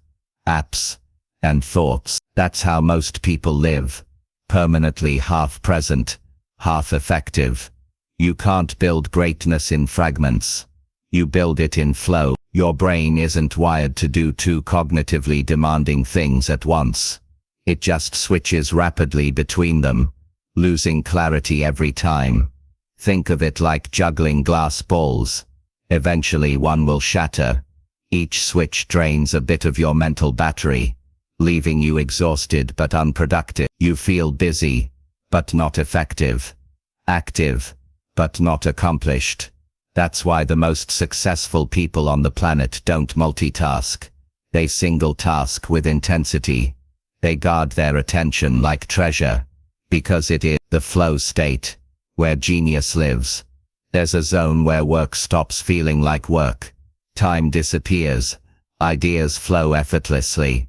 apps, and thoughts. That's how most people live, permanently half present, half effective. You can't build greatness in fragments. You build it in flow. Your brain isn't wired to do two cognitively demanding things at once. It just switches rapidly between them, losing clarity every time. Think of it like juggling glass balls. Eventually one will shatter. Each switch drains a bit of your mental battery, leaving you exhausted but unproductive. You feel busy, but not effective. Active, but not accomplished. That's why the most successful people on the planet don't multitask. They single task with intensity. They guard their attention like treasure, because it is the flow state, where genius lives. There's a zone where work stops feeling like work. Time disappears, ideas flow effortlessly,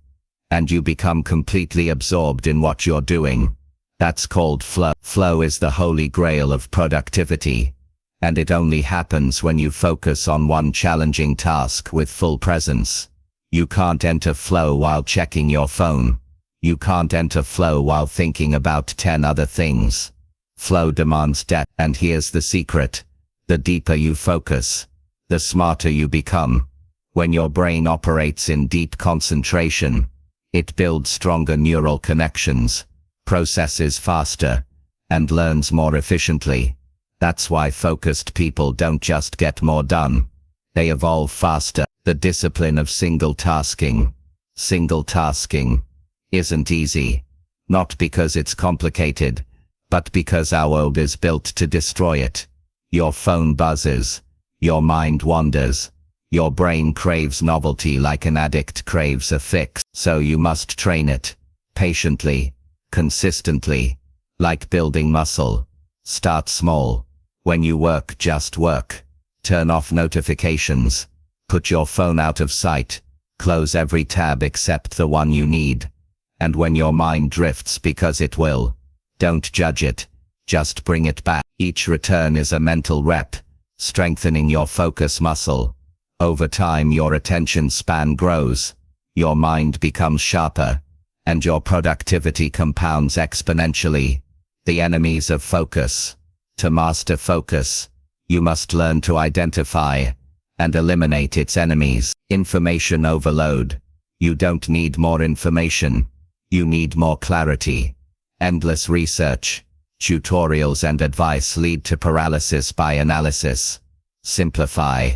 and you become completely absorbed in what you're doing. That's called flow. Flow is the holy grail of productivity, and it only happens when you focus on one challenging task with full presence. You can't enter flow while checking your phone. You can't enter flow while thinking about 10 other things. Flow demands depth, and here's the secret. The deeper you focus, the smarter you become. When your brain operates in deep concentration, it builds stronger neural connections, processes faster, and learns more efficiently. That's why focused people don't just get more done. They evolve faster. The discipline of single tasking. Single tasking isn't easy. Not because it's complicated, but because our world is built to destroy it. Your phone buzzes. Your mind wanders. Your brain craves novelty like an addict craves a fix. So you must train it. Patiently. Consistently. Like building muscle. Start small. When you work, just work. Turn off notifications. Put your phone out of sight. Close every tab except the one you need. And when your mind drifts, because it will, don't judge it. Just bring it back. Each return is a mental rep, strengthening your focus muscle. Over time, your attention span grows. Your mind becomes sharper, and your productivity compounds exponentially. The enemies of focus. To master focus, you must learn to identify and eliminate its enemies. Information overload. You don't need more information. You need more clarity. Endless research, tutorials and advice lead to paralysis by analysis. Simplify.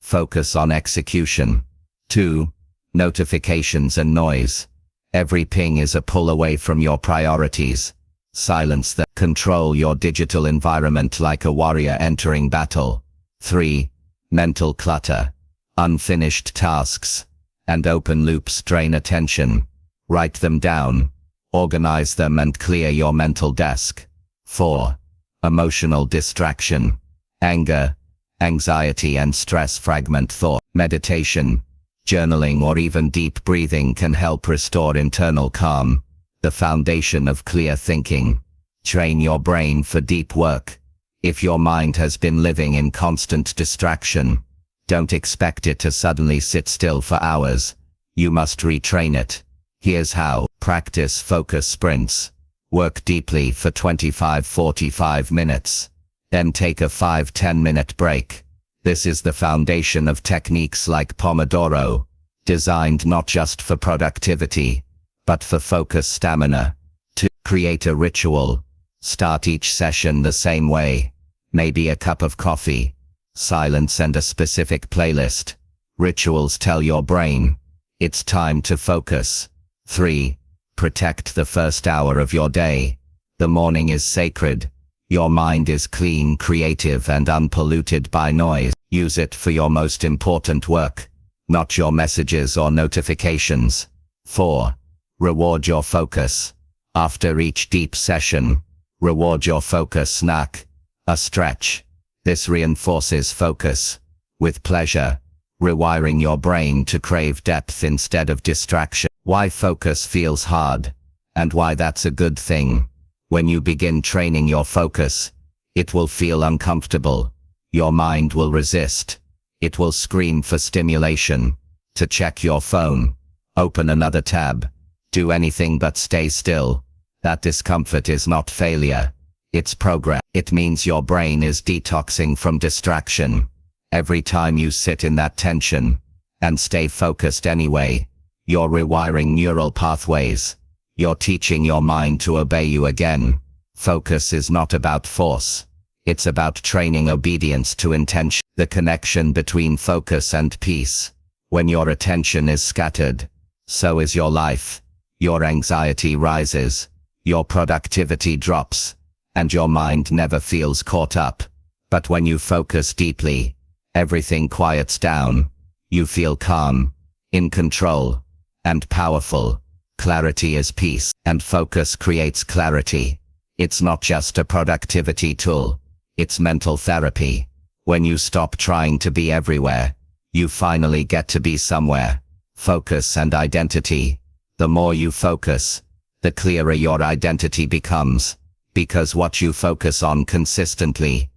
Focus on execution. 2. Notifications and noise. Every ping is a pull away from your priorities. Silence them. Control your digital environment like a warrior entering battle. 3. Mental clutter. Unfinished tasks and open loops drain attention. Write them down. Organize them and clear your mental desk. 4. Emotional distraction. Anger, anxiety and stress fragment thought. Meditation, journaling or even deep breathing can help restore internal calm. The foundation of clear thinking. Train your brain for deep work. If your mind has been living in constant distraction, don't expect it to suddenly sit still for hours. You must retrain it. Here's how. Practice focus sprints. Work deeply for 25-45 minutes. Then take a 5-10 minute break. This is the foundation of techniques like Pomodoro, designed not just for productivity, but for focus stamina. 2. Create a ritual. Start each session the same way. Maybe a cup of coffee, silence and a specific playlist. Rituals tell your brain, it's time to focus. 3. Protect the first hour of your day. The morning is sacred. Your mind is clean, creative and unpolluted by noise. Use it for your most important work, not your messages or notifications. 4. Reward your focus. After each deep session, reward your focus snack, a stretch. This reinforces focus. with pleasure, rewiring your brain to crave depth instead of distraction. Why focus feels hard, and why that's a good thing. When you begin training your focus, it will feel uncomfortable. Your mind will resist. It will scream for stimulation, to check your phone, open another tab, do anything but stay still. That discomfort is not failure. It's program. It means your brain is detoxing from distraction. Every time you sit in that tension, and stay focused anyway, you're rewiring neural pathways. You're teaching your mind to obey you again. Focus is not about force. It's about training obedience to intention. The connection between focus and peace. When your attention is scattered, so is your life. Your anxiety rises, your productivity drops, and your mind never feels caught up. But when you focus deeply, everything quiets down. You feel calm, in control, and powerful. Clarity is peace, and focus creates clarity. It's not just a productivity tool. It's mental therapy. When you stop trying to be everywhere, you finally get to be somewhere. Focus and identity. The more you focus, the clearer your identity becomes. Because what you focus on consistently,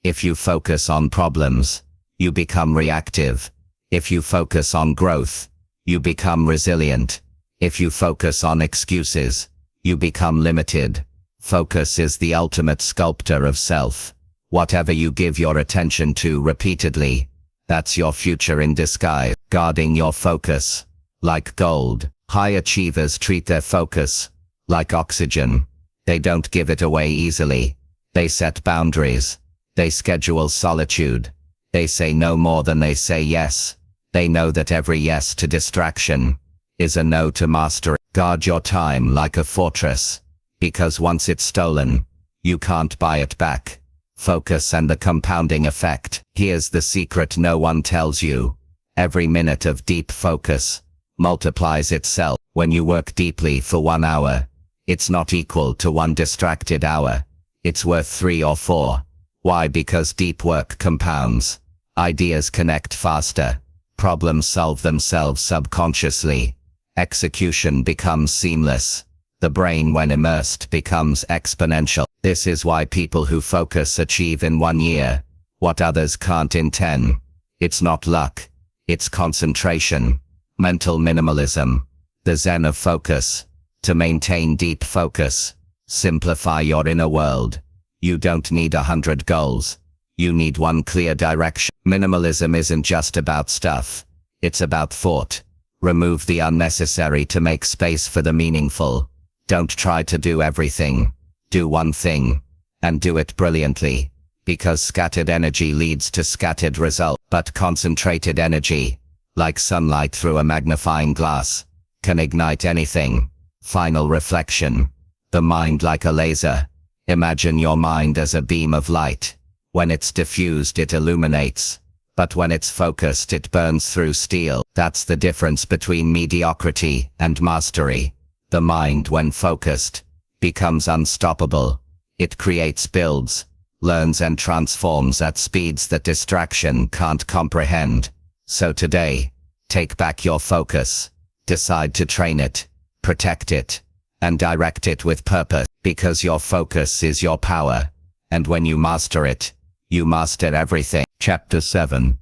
if you focus on problems, you become reactive. If you focus on growth, you become resilient. If you focus on excuses, you become limited. Focus is the ultimate sculptor of self. Whatever you give your attention to repeatedly, that's your future in disguise. Guarding your focus, like gold. High achievers treat their focus like oxygen. They don't give it away easily. They set boundaries. They schedule solitude. They say no more than they say yes. They know that every yes to distraction is a no to mastery. Guard your time like a fortress, because once it's stolen, you can't buy it back. Focus and the compounding effect. Here's the secret no one tells you. Every minute of deep focus multiplies itself. When you work deeply for 1 hour, it's not equal to 1 distracted hour. It's worth 3 or 4. Why? Because deep work compounds. Ideas connect faster. Problems solve themselves subconsciously. Execution becomes seamless. The brain, when immersed, becomes exponential. This is why people who focus achieve in 1 year what others can't in 10. It's not luck. It's concentration. Mental minimalism. The zen of focus. To maintain deep focus, simplify your inner world. You don't need 100 goals. You need 1 clear direction. Minimalism isn't just about stuff. It's about thought. Remove the unnecessary to make space for the meaningful. Don't try to do everything. Do 1 thing, and do it brilliantly. Because scattered energy leads to scattered result. But concentrated energy, like sunlight through a magnifying glass, can ignite anything. Final reflection. The mind like a laser. Imagine your mind as a beam of light. When it's diffused, it illuminates. But when it's focused, it burns through steel. That's the difference between mediocrity and mastery. The mind, when focused, becomes unstoppable. It creates, builds, learns and transforms at speeds that distraction can't comprehend. So today, take back your focus. Decide to train it, protect it, and direct it with purpose. Because your focus is your power. And when you master it, you master everything. Chapter 7.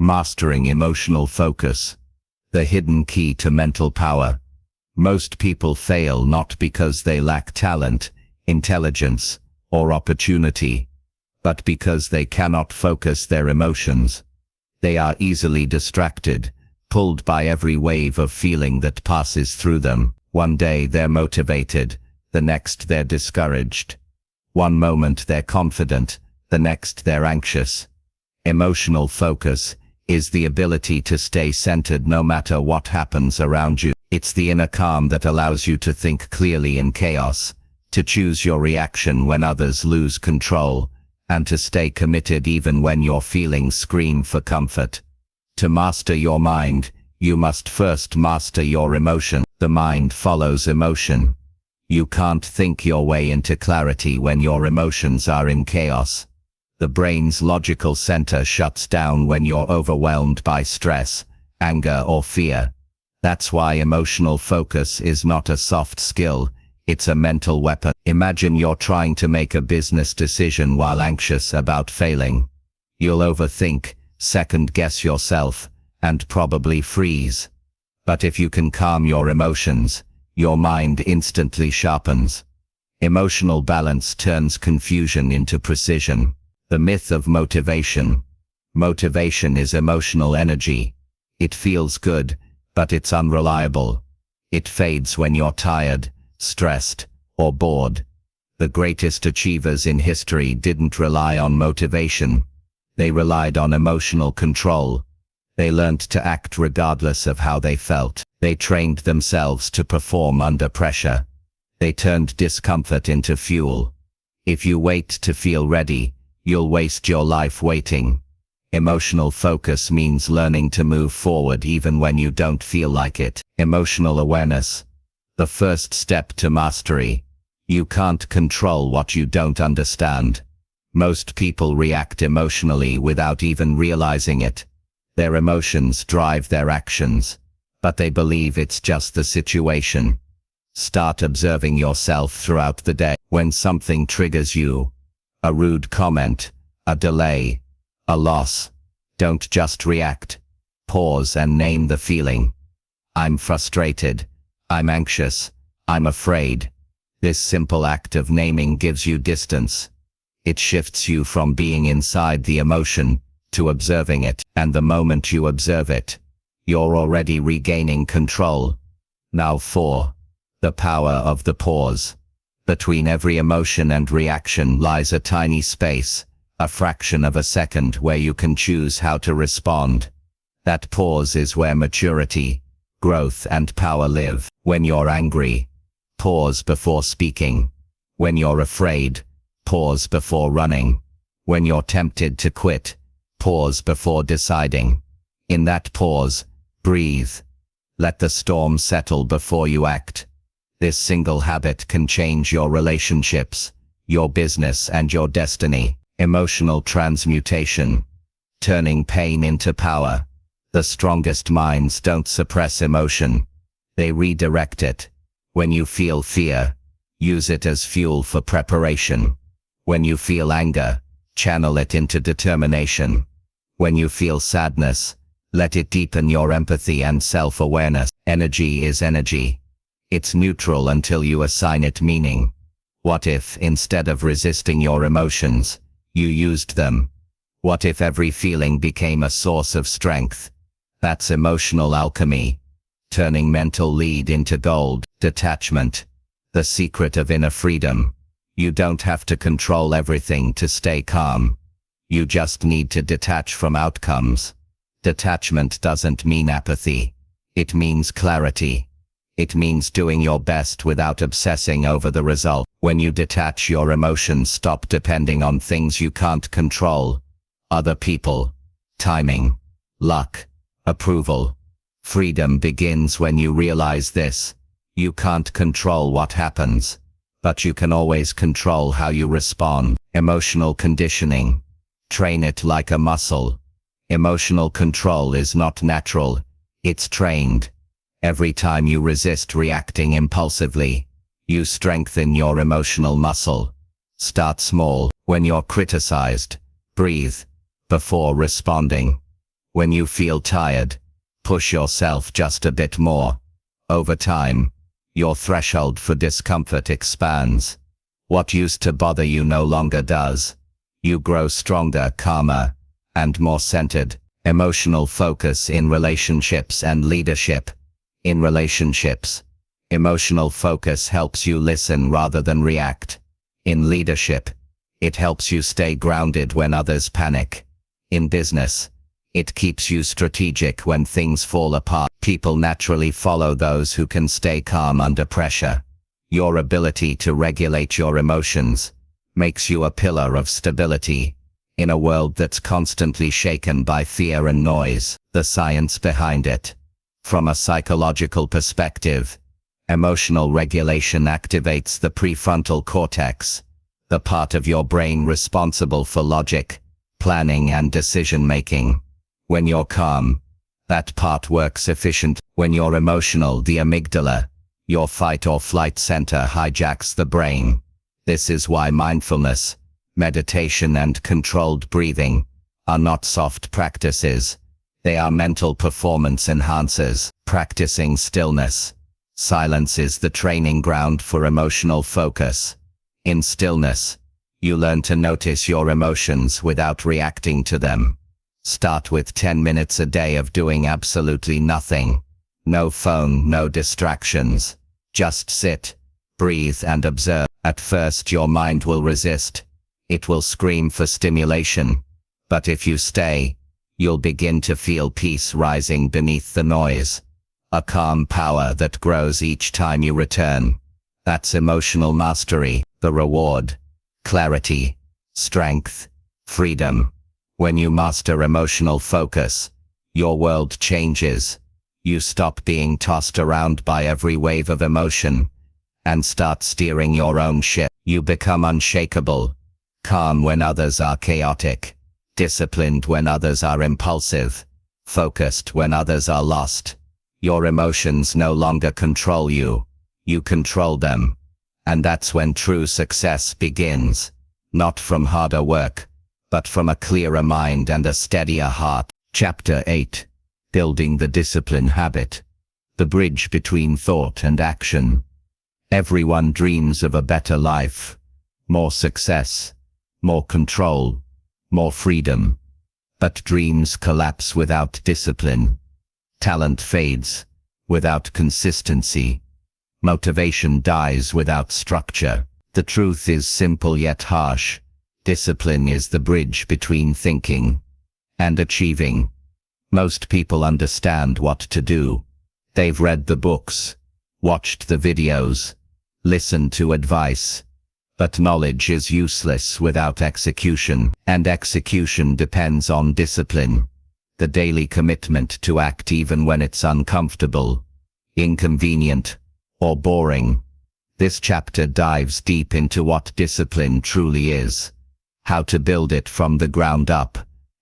Mastering Emotional Focus. The hidden key to mental power. Most people fail not because they lack talent, intelligence, or opportunity, but because they cannot focus their emotions. They are easily distracted, pulled by every wave of feeling that passes through them. One day they're motivated, the next they're discouraged. One moment they're confident, the next they're anxious. Emotional focus is the ability to stay centered no matter what happens around you. It's the inner calm that allows you to think clearly in chaos, to choose your reaction when others lose control, and to stay committed even when your feelings scream for comfort. To master your mind, you must first master your emotion. The mind follows emotion. You can't think your way into clarity when your emotions are in chaos. The brain's logical center shuts down when you're overwhelmed by stress, anger, or fear. That's why emotional focus is not a soft skill, it's a mental weapon. Imagine you're trying to make a business decision while anxious about failing. You'll overthink, second-guess yourself, and probably freeze. But if you can calm your emotions, your mind instantly sharpens. Emotional balance turns confusion into precision. The myth of motivation. Motivation is emotional energy. It feels good, but it's unreliable. It fades when you're tired, stressed, or bored. The greatest achievers in history didn't rely on motivation. They relied on emotional control. They learned to act regardless of how they felt. They trained themselves to perform under pressure. They turned discomfort into fuel. If you wait to feel ready, you'll waste your life waiting. Emotional focus means learning to move forward even when you don't feel like it. Emotional awareness. The first step to mastery. You can't control what you don't understand. Most people react emotionally without even realizing it. Their emotions drive their actions, but they believe it's just the situation. Start observing yourself throughout the day. When something triggers you, a rude comment, a delay, a loss, don't just react. Pause and name the feeling. I'm frustrated. I'm anxious. I'm afraid. This simple act of naming gives you distance. It shifts you from being inside the emotion to observing it, and the moment you observe it, you're already regaining control. Now 4. The power of the pause. Between every emotion and reaction lies a tiny space, a fraction of a second where you can choose how to respond. That pause is where maturity, growth, and power live. When you're angry, pause before speaking. When you're afraid, pause before running. When you're tempted to quit, pause before deciding. In that pause, breathe. Let the storm settle before you act. This single habit can change your relationships, your business, and your destiny. Emotional transmutation. Turning pain into power. The strongest minds don't suppress emotion. They redirect it. When you feel fear, use it as fuel for preparation. When you feel anger, channel it into determination. When you feel sadness, let it deepen your empathy and self-awareness. Energy is energy. It's neutral until you assign it meaning. What if, instead of resisting your emotions, you used them? What if every feeling became a source of strength? That's emotional alchemy. Turning mental lead into gold. Detachment. The secret of inner freedom. You don't have to control everything to stay calm. You just need to detach from outcomes. Detachment doesn't mean apathy. It means clarity. It means doing your best without obsessing over the result. When you detach, your emotions stop depending on things you can't control. Other people, timing, luck, approval. Freedom begins when you realize this. You can't control what happens, but you can always control how you respond. Emotional conditioning. Train it like a muscle. Emotional control is not natural, it's trained. Every time you resist reacting impulsively, you strengthen your emotional muscle. Start small. When you're criticized, breathe before responding. When you feel tired, push yourself just a bit more. Over time, your threshold for discomfort expands. What used to bother you no longer does. You grow stronger, calmer, and more centered. Emotional focus in relationships and leadership. In relationships, emotional focus helps you listen rather than react. In leadership, it helps you stay grounded when others panic. In business, it keeps you strategic when things fall apart. People naturally follow those who can stay calm under pressure. Your ability to regulate your emotions makes you a pillar of stability in a world that's constantly shaken by fear and noise. The science behind it. From a psychological perspective, emotional regulation activates the prefrontal cortex, the part of your brain responsible for logic, planning and decision-making. When you're calm, that part works efficient. When you're emotional, the amygdala, your fight or flight center, hijacks the brain. This is why mindfulness, meditation and controlled breathing are not soft practices. They are mental performance enhancers. Practicing stillness. Silence is the training ground for emotional focus. In stillness, you learn to notice your emotions without reacting to them. Start with 10 minutes a day of doing absolutely nothing. No phone, no distractions. Just sit, breathe and observe. At first your mind will resist. It will scream for stimulation. But if you stay, you'll begin to feel peace rising beneath the noise. A calm power that grows each time you return. That's emotional mastery. The reward: clarity, strength, freedom. When you master emotional focus, your world changes. You stop being tossed around by every wave of emotion and start steering your own ship. You become unshakable, calm when others are chaotic, disciplined when others are impulsive, focused when others are lost. Your emotions no longer control you. You control them. And that's when true success begins. Not from harder work, but from a clearer mind and a steadier heart. Chapter 8. Building the Discipline Habit. The bridge between thought and action. Everyone dreams of a better life. More success. More control. More freedom. But dreams collapse without discipline. Talent fades without consistency. Motivation dies without structure. The truth is simple yet harsh. Discipline is the bridge between thinking and achieving. Most people understand what to do. They've read the books, watched the videos, listened to advice. But knowledge is useless without execution, and execution depends on discipline. The daily commitment to act even when it's uncomfortable, inconvenient, or boring. This chapter dives deep into what discipline truly is, how to build it from the ground up,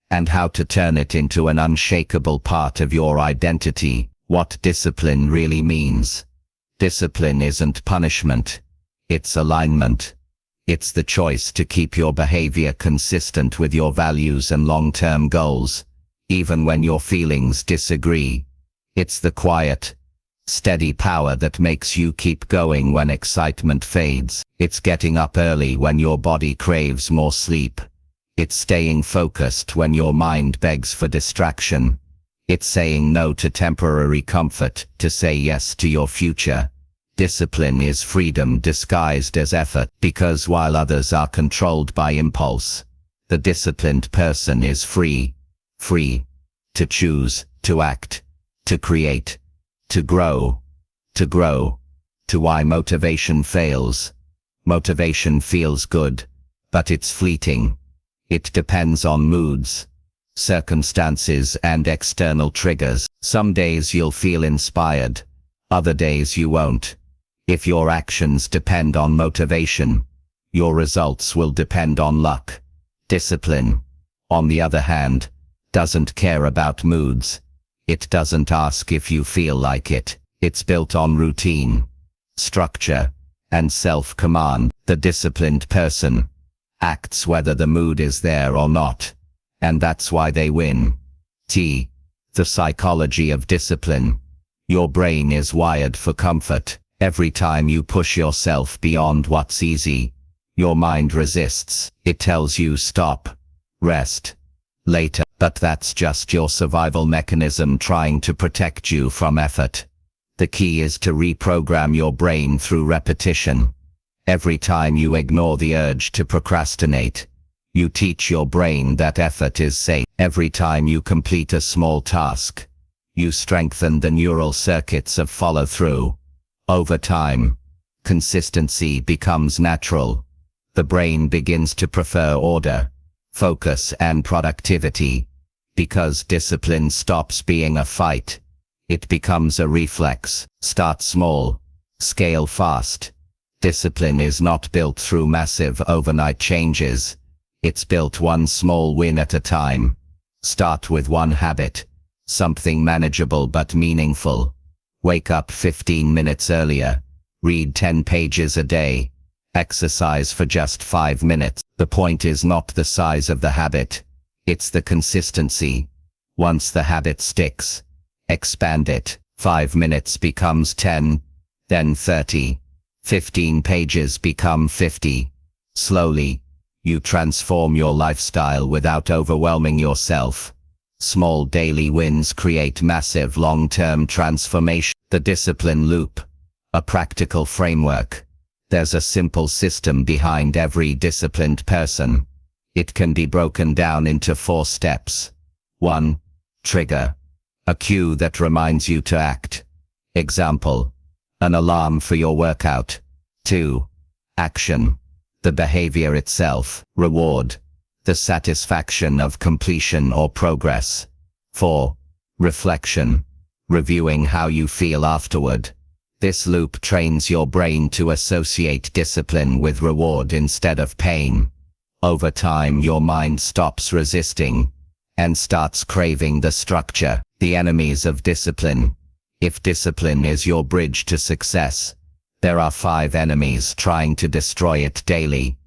and how to turn it into an unshakable part of your identity. What discipline really means. Discipline isn't punishment, it's alignment. It's the choice to keep your behavior consistent with your values and long-term goals, even when your feelings disagree. It's the quiet, steady power that makes you keep going when excitement fades. It's getting up early when your body craves more sleep. It's staying focused when your mind begs for distraction. It's saying no to temporary comfort to say yes to your future. Discipline is freedom disguised as effort, because while others are controlled by impulse, the disciplined person is free. Free to choose, to act, to create, to grow. To why motivation fails. Motivation feels good, but it's fleeting. It depends on moods, circumstances and external triggers. Some days you'll feel inspired, other days you won't. If your actions depend on motivation, your results will depend on luck. Discipline, on the other hand, doesn't care about moods. It doesn't ask if you feel like it. It's built on routine, structure, and self-command. The disciplined person acts whether the mood is there or not, and that's why they win. The psychology of discipline. Your brain is wired for comfort. Every time you push yourself beyond what's easy, your mind resists. It tells you stop, rest, later. But that's just your survival mechanism trying to protect you from effort. The key is to reprogram your brain through repetition. Every time you ignore the urge to procrastinate, you teach your brain that effort is safe. Every time you complete a small task, you strengthen the neural circuits of follow-through. Over time, consistency becomes natural. The brain begins to prefer order, focus and productivity. Because discipline stops being a fight, it becomes a reflex. Start small, scale fast. Discipline is not built through massive overnight changes. It's built one small win at a time. Start with one habit. Something manageable but meaningful. Wake up 15 minutes earlier. Read 10 pages a day. Exercise for just 5 minutes. The point is not the size of the habit. It's the consistency. Once the habit sticks, expand it. 5 minutes becomes 10, then 30. 15 pages become 50. Slowly, you transform your lifestyle without overwhelming yourself. Small daily wins create massive long-term transformation. The discipline loop. A practical framework. There's a simple system behind every disciplined person. It can be broken down into 4 steps. 1. Trigger. A cue that reminds you to act. Example. An alarm for your workout. 2. Action. The behavior itself. Reward. The satisfaction of completion or progress. 4. Reflection. Reviewing how you feel afterward. This loop trains your brain to associate discipline with reward instead of pain. Over time, your mind stops resisting and starts craving the structure. The enemies of discipline. If discipline is your bridge to success, there are 5 enemies trying to destroy it daily.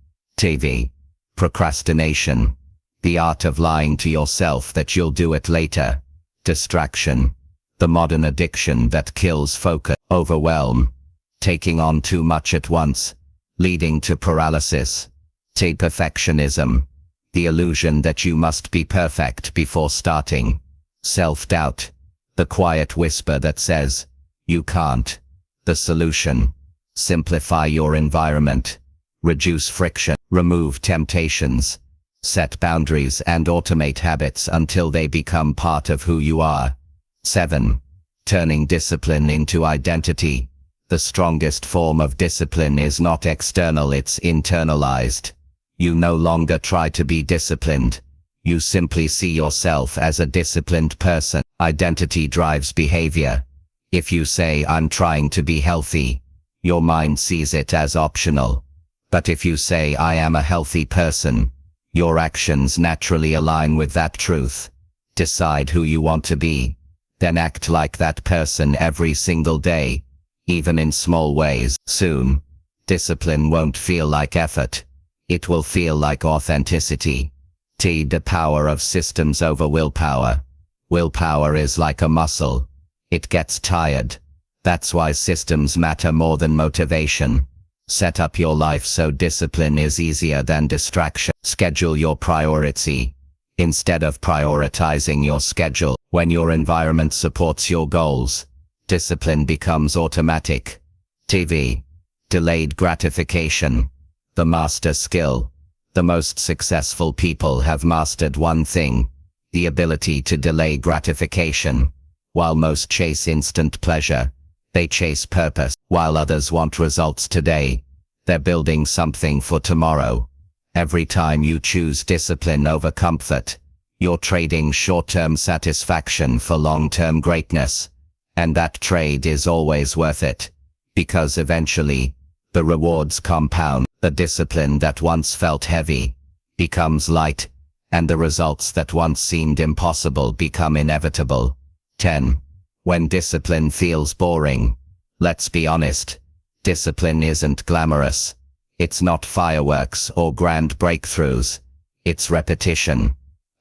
TV. Procrastination. The art of lying to yourself that you'll do it later. Distraction. The modern addiction that kills focus. Overwhelm. Taking on too much at once, leading to paralysis. Perfectionism. The illusion that you must be perfect before starting. Self-doubt. The quiet whisper that says, you can't. The solution. Simplify your environment. Reduce friction. Remove temptations. Set boundaries and automate habits until they become part of who you are. 7. Turning discipline into identity. The strongest form of discipline is not external, it's internalized. You no longer try to be disciplined. You simply see yourself as a disciplined person. Identity drives behavior. If you say, I'm trying to be healthy, your mind sees it as optional. But if you say, I am a healthy person, your actions naturally align with that truth. Decide who you want to be. Then act like that person every single day, even in small ways. Soon, discipline won't feel like effort. It will feel like authenticity. The power of systems over willpower. Willpower is like a muscle. It gets tired. That's why systems matter more than motivation. Set up your life so discipline is easier than distraction. Schedule your priority. Instead of prioritizing your schedule, when your environment supports your goals, discipline becomes automatic. TV. Delayed gratification. The master skill. The most successful people have mastered one thing: the ability to delay gratification. While most chase instant pleasure, they chase purpose. While others want results today, they're building something for tomorrow. Every time you choose discipline over comfort, you're trading short-term satisfaction for long-term greatness. And that trade is always worth it, because eventually, the rewards compound. The discipline that once felt heavy becomes light, and the results that once seemed impossible become inevitable. 10. When discipline feels boring. Let's be honest, discipline isn't glamorous. It's not fireworks or grand breakthroughs. It's repetition.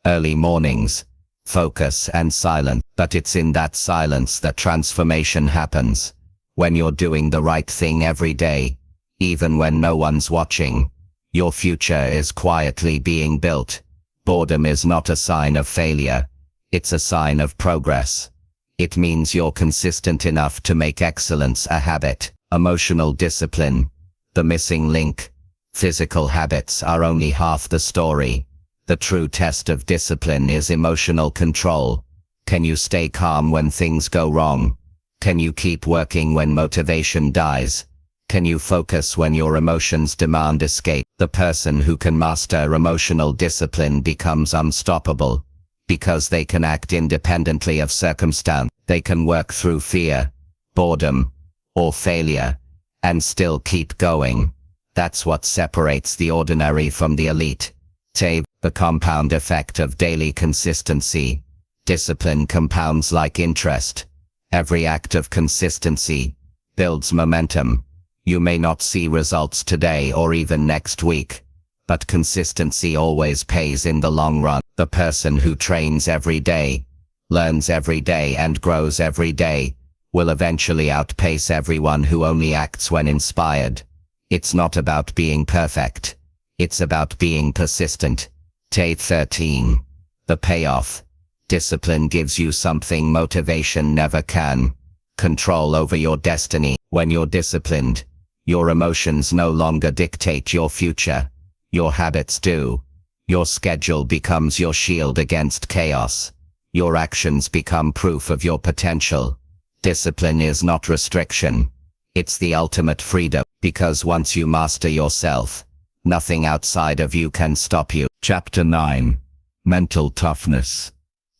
Early mornings, focus and silence. But it's in that silence that transformation happens. When you're doing the right thing every day, even when no one's watching, your future is quietly being built. Boredom is not a sign of failure. It's a sign of progress. It means you're consistent enough to make excellence a habit. Emotional discipline. The missing link. Physical habits are only half the story. The true test of discipline is emotional control. Can you stay calm when things go wrong? Can you keep working when motivation dies? Can you focus when your emotions demand escape? The person who can master emotional discipline becomes unstoppable, because they can act independently of circumstance. They can work through fear, boredom, or failure, and still keep going. That's what separates the ordinary from the elite. The compound effect of daily consistency. Discipline compounds like interest. Every act of consistency builds momentum. You may not see results today or even next week, but consistency always pays in the long run. The person who trains every day, learns every day and grows every day, will eventually outpace everyone who only acts when inspired. It's not about being perfect. It's about being persistent. Day 13. The payoff. Discipline gives you something motivation never can. Control over your destiny. When you're disciplined, your emotions no longer dictate your future. Your habits do. Your schedule becomes your shield against chaos. Your actions become proof of your potential. Discipline is not restriction. It's the ultimate freedom, because once you master yourself, nothing outside of you can stop you. Chapter 9. Mental toughness.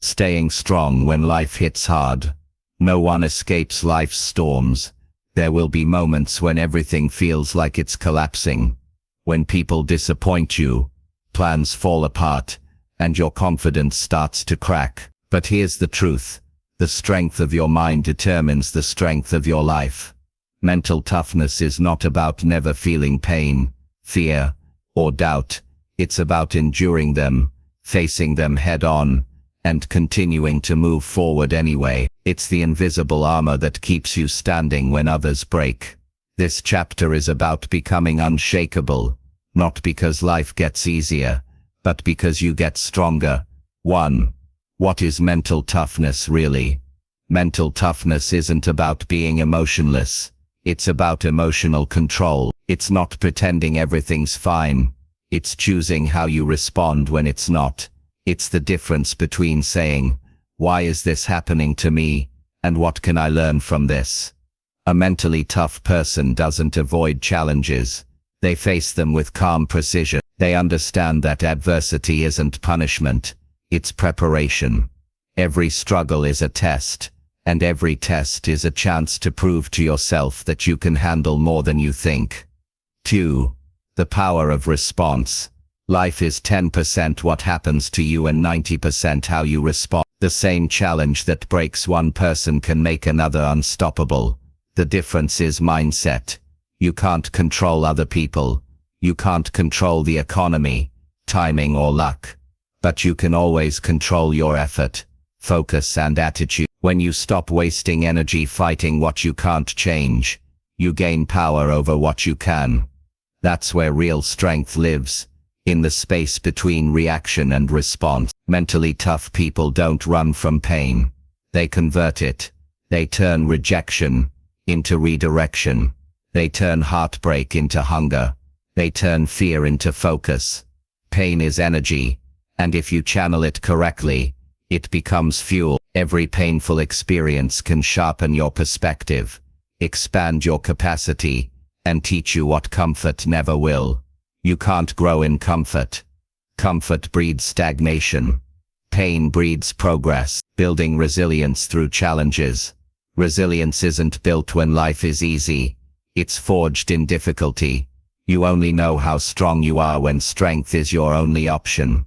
Staying strong when life hits hard. No one escapes life's storms. There will be moments when everything feels like it's collapsing. When people disappoint you, plans fall apart, and your confidence starts to crack. But here's the truth. The strength of your mind determines the strength of your life. Mental toughness is not about never feeling pain, fear, or doubt. It's about enduring them, facing them head on, and continuing to move forward anyway. It's the invisible armor that keeps you standing when others break. This chapter is about becoming unshakable, not because life gets easier, but because you get stronger. 1. What is mental toughness really? Mental toughness isn't about being emotionless. It's about emotional control. It's not pretending everything's fine. It's choosing how you respond when it's not. It's the difference between saying, "Why is this happening to me?" and "What can I learn from this?" A mentally tough person doesn't avoid challenges. They face them with calm precision. They understand that adversity isn't punishment. It's preparation. Every struggle is a test, and every test is a chance to prove to yourself that you can handle more than you think. 2. The power of response. Life is 10% what happens to you and 90% how you respond. The same challenge that breaks one person can make another unstoppable. The difference is mindset. You can't control other people. You can't control the economy, timing or luck. But you can always control your effort, focus and attitude. When you stop wasting energy fighting what you can't change, you gain power over what you can. That's where real strength lives, in the space between reaction and response. Mentally tough people don't run from pain. They convert it. They turn rejection into redirection. They turn heartbreak into hunger. They turn fear into focus. Pain is energy, and if you channel it correctly, it becomes fuel. Every painful experience can sharpen your perspective, expand your capacity, and teach you what comfort never will. You can't grow in comfort. Comfort breeds stagnation. Pain breeds progress. Building resilience through challenges. Resilience isn't built when life is easy. It's forged in difficulty. You only know how strong you are when strength is your only option.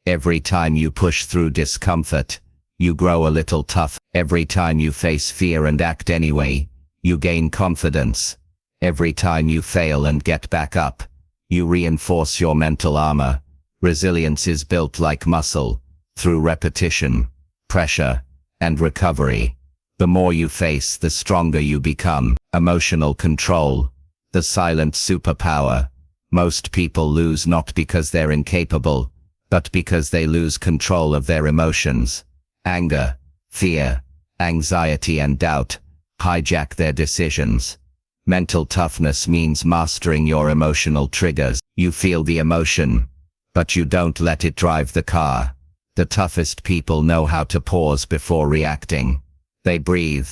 Every time you push through discomfort, you grow a little tough. Every time you face fear and act anyway, you gain confidence. Every time you fail and get back up, you reinforce your mental armor. Resilience is built like muscle, through repetition, pressure, and recovery. The more you face, the stronger you become. Emotional control, the silent superpower. Most people lose not because they're incapable, but because they lose control of their emotions. Anger, fear, anxiety and doubt hijack their decisions. Mental toughness means mastering your emotional triggers. You feel the emotion, but you don't let it drive the car. The toughest people know how to pause before reacting. They breathe,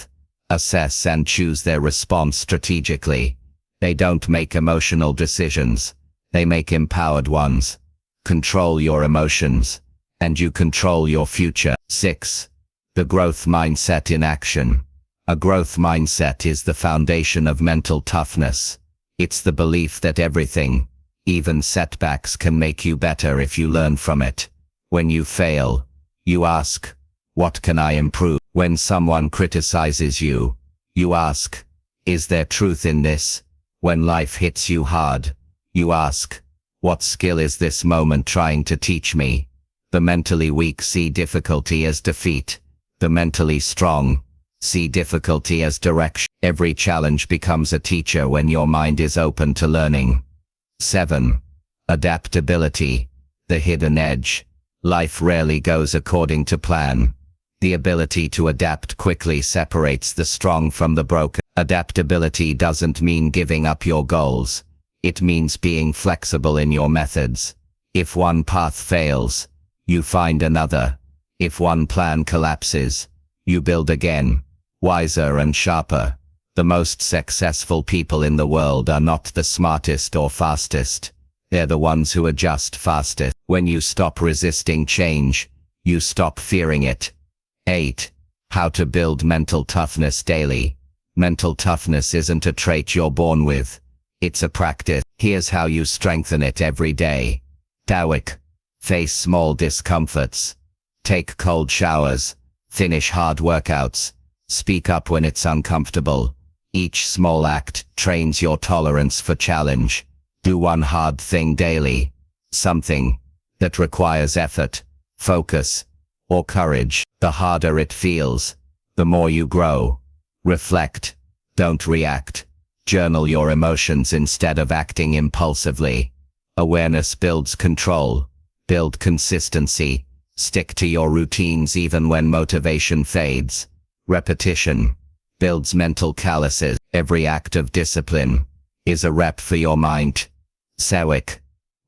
assess and choose their response strategically. They don't make emotional decisions. They make empowered ones. Control your emotions, and you control your future. 6. The growth mindset in action. A growth mindset is the foundation of mental toughness. It's the belief that everything, even setbacks, can make you better if you learn from it. When you fail, you ask, what can I improve? When someone criticizes you, you ask, is there truth in this? When life hits you hard, you ask, what skill is this moment trying to teach me? The mentally weak see difficulty as defeat. The mentally strong see difficulty as direction. Every challenge becomes a teacher when your mind is open to learning. 7. Adaptability, the hidden edge. Life rarely goes according to plan. The ability to adapt quickly separates the strong from the broken. Adaptability doesn't mean giving up your goals. It means being flexible in your methods. If one path fails, you find another. If one plan collapses, you build again, wiser and sharper. The most successful people in the world are not the smartest or fastest. They're the ones who adjust fastest. When you stop resisting change, you stop fearing it. 8. How to build mental toughness daily. Mental toughness isn't a trait you're born with. It's a practice. Here's how you strengthen it every day. TOEIC. Face small discomforts. Take cold showers. Finish hard workouts. Speak up when it's uncomfortable. Each small act trains your tolerance for challenge. Do one hard thing daily. Something that requires effort, focus, or courage. The harder it feels, the more you grow. Reflect. Don't react. Journal your emotions instead of acting impulsively. Awareness builds control. Build consistency. Stick to your routines even when motivation fades. Repetition builds mental calluses. Every act of discipline is a rep for your mind. TOEIC.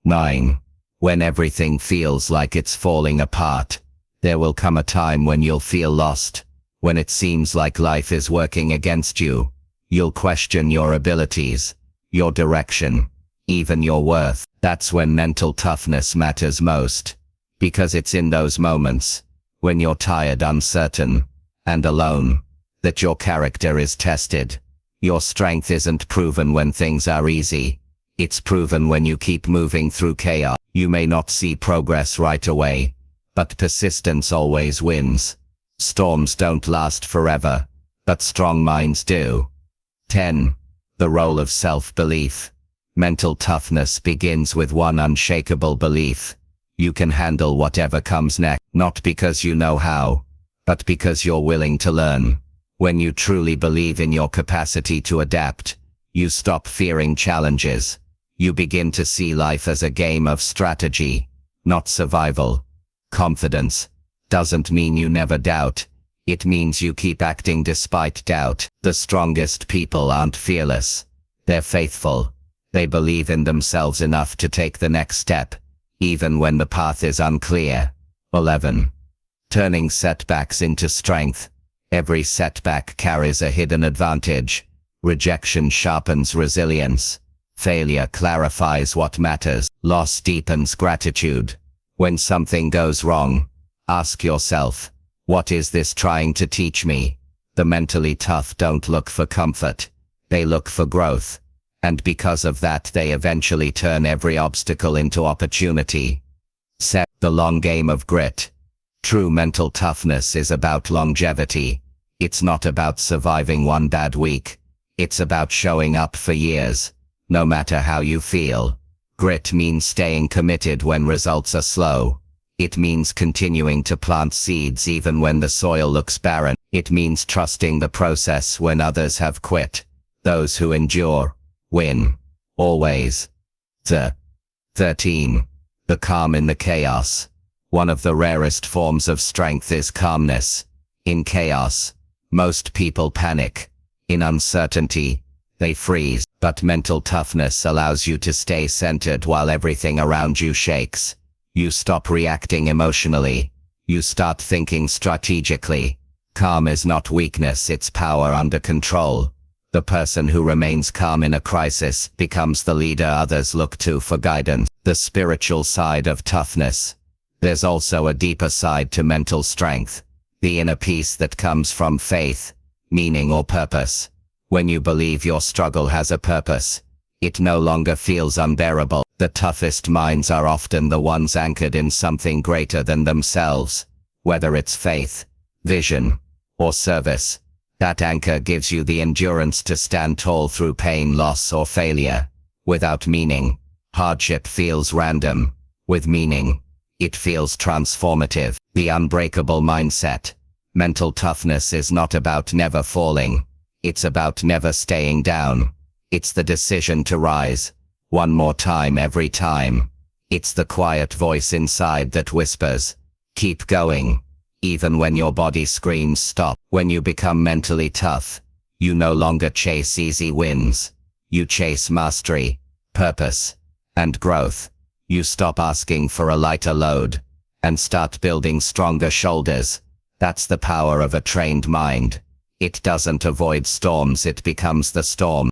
9. When everything feels like it's falling apart, there will come a time when you'll feel lost. When it seems like life is working against you, you'll question your abilities, your direction, even your worth. That's when mental toughness matters most. Because it's in those moments, when you're tired, uncertain, and alone, that your character is tested. Your strength isn't proven when things are easy. It's proven when you keep moving through chaos. You may not see progress right away, but persistence always wins. Storms don't last forever, but strong minds do. 10. The role of self-belief. Mental toughness begins with one unshakable belief. You can handle whatever comes next, not because you know how, but because you're willing to learn. When you truly believe in your capacity to adapt, you stop fearing challenges. You begin to see life as a game of strategy, not survival. Confidence doesn't mean you never doubt. It means you keep acting despite doubt. The strongest people aren't fearless. They're faithful. They believe in themselves enough to take the next step, even when the path is unclear. 11. Turning setbacks into strength. Every setback carries a hidden advantage. Rejection sharpens resilience. Failure clarifies what matters. Loss deepens gratitude. When something goes wrong, ask yourself, what is this trying to teach me? The mentally tough don't look for comfort. They look for growth. And because of that, they eventually turn every obstacle into opportunity. Set the long game of grit. True mental toughness is about longevity. It's not about surviving one bad week. It's about showing up for years, no matter how you feel. Grit means staying committed when results are slow. It means continuing to plant seeds even when the soil looks barren. It means trusting the process when others have quit. Those who endure win. Always. 13. The calm in the chaos. One of the rarest forms of strength is calmness. In chaos, most people panic. In uncertainty, they freeze. But mental toughness allows you to stay centered while everything around you shakes. You stop reacting emotionally. You start thinking strategically. Calm is not weakness, it's power under control. The person who remains calm in a crisis becomes the leader others look to for guidance. The spiritual side of toughness. There's also a deeper side to mental strength. The inner peace that comes from faith. meaning or purpose. When you believe your struggle has a purpose, it no longer feels unbearable. The toughest minds are often the ones anchored in something greater than themselves, whether it's faith, vision, or service. That anchor gives you the endurance to stand tall through pain, loss, or failure. Without meaning, hardship feels random. With meaning, it feels transformative. The unbreakable mindset. Mental toughness is not about never falling. It's about never staying down. It's the decision to rise, one more time every time. It's the quiet voice inside that whispers, keep going, even when your body screams stop. When you become mentally tough, you no longer chase easy wins. You chase mastery, purpose, and growth. You stop asking for a lighter load, and start building stronger shoulders. That's the power of a trained mind. It doesn't avoid storms, it becomes the storm.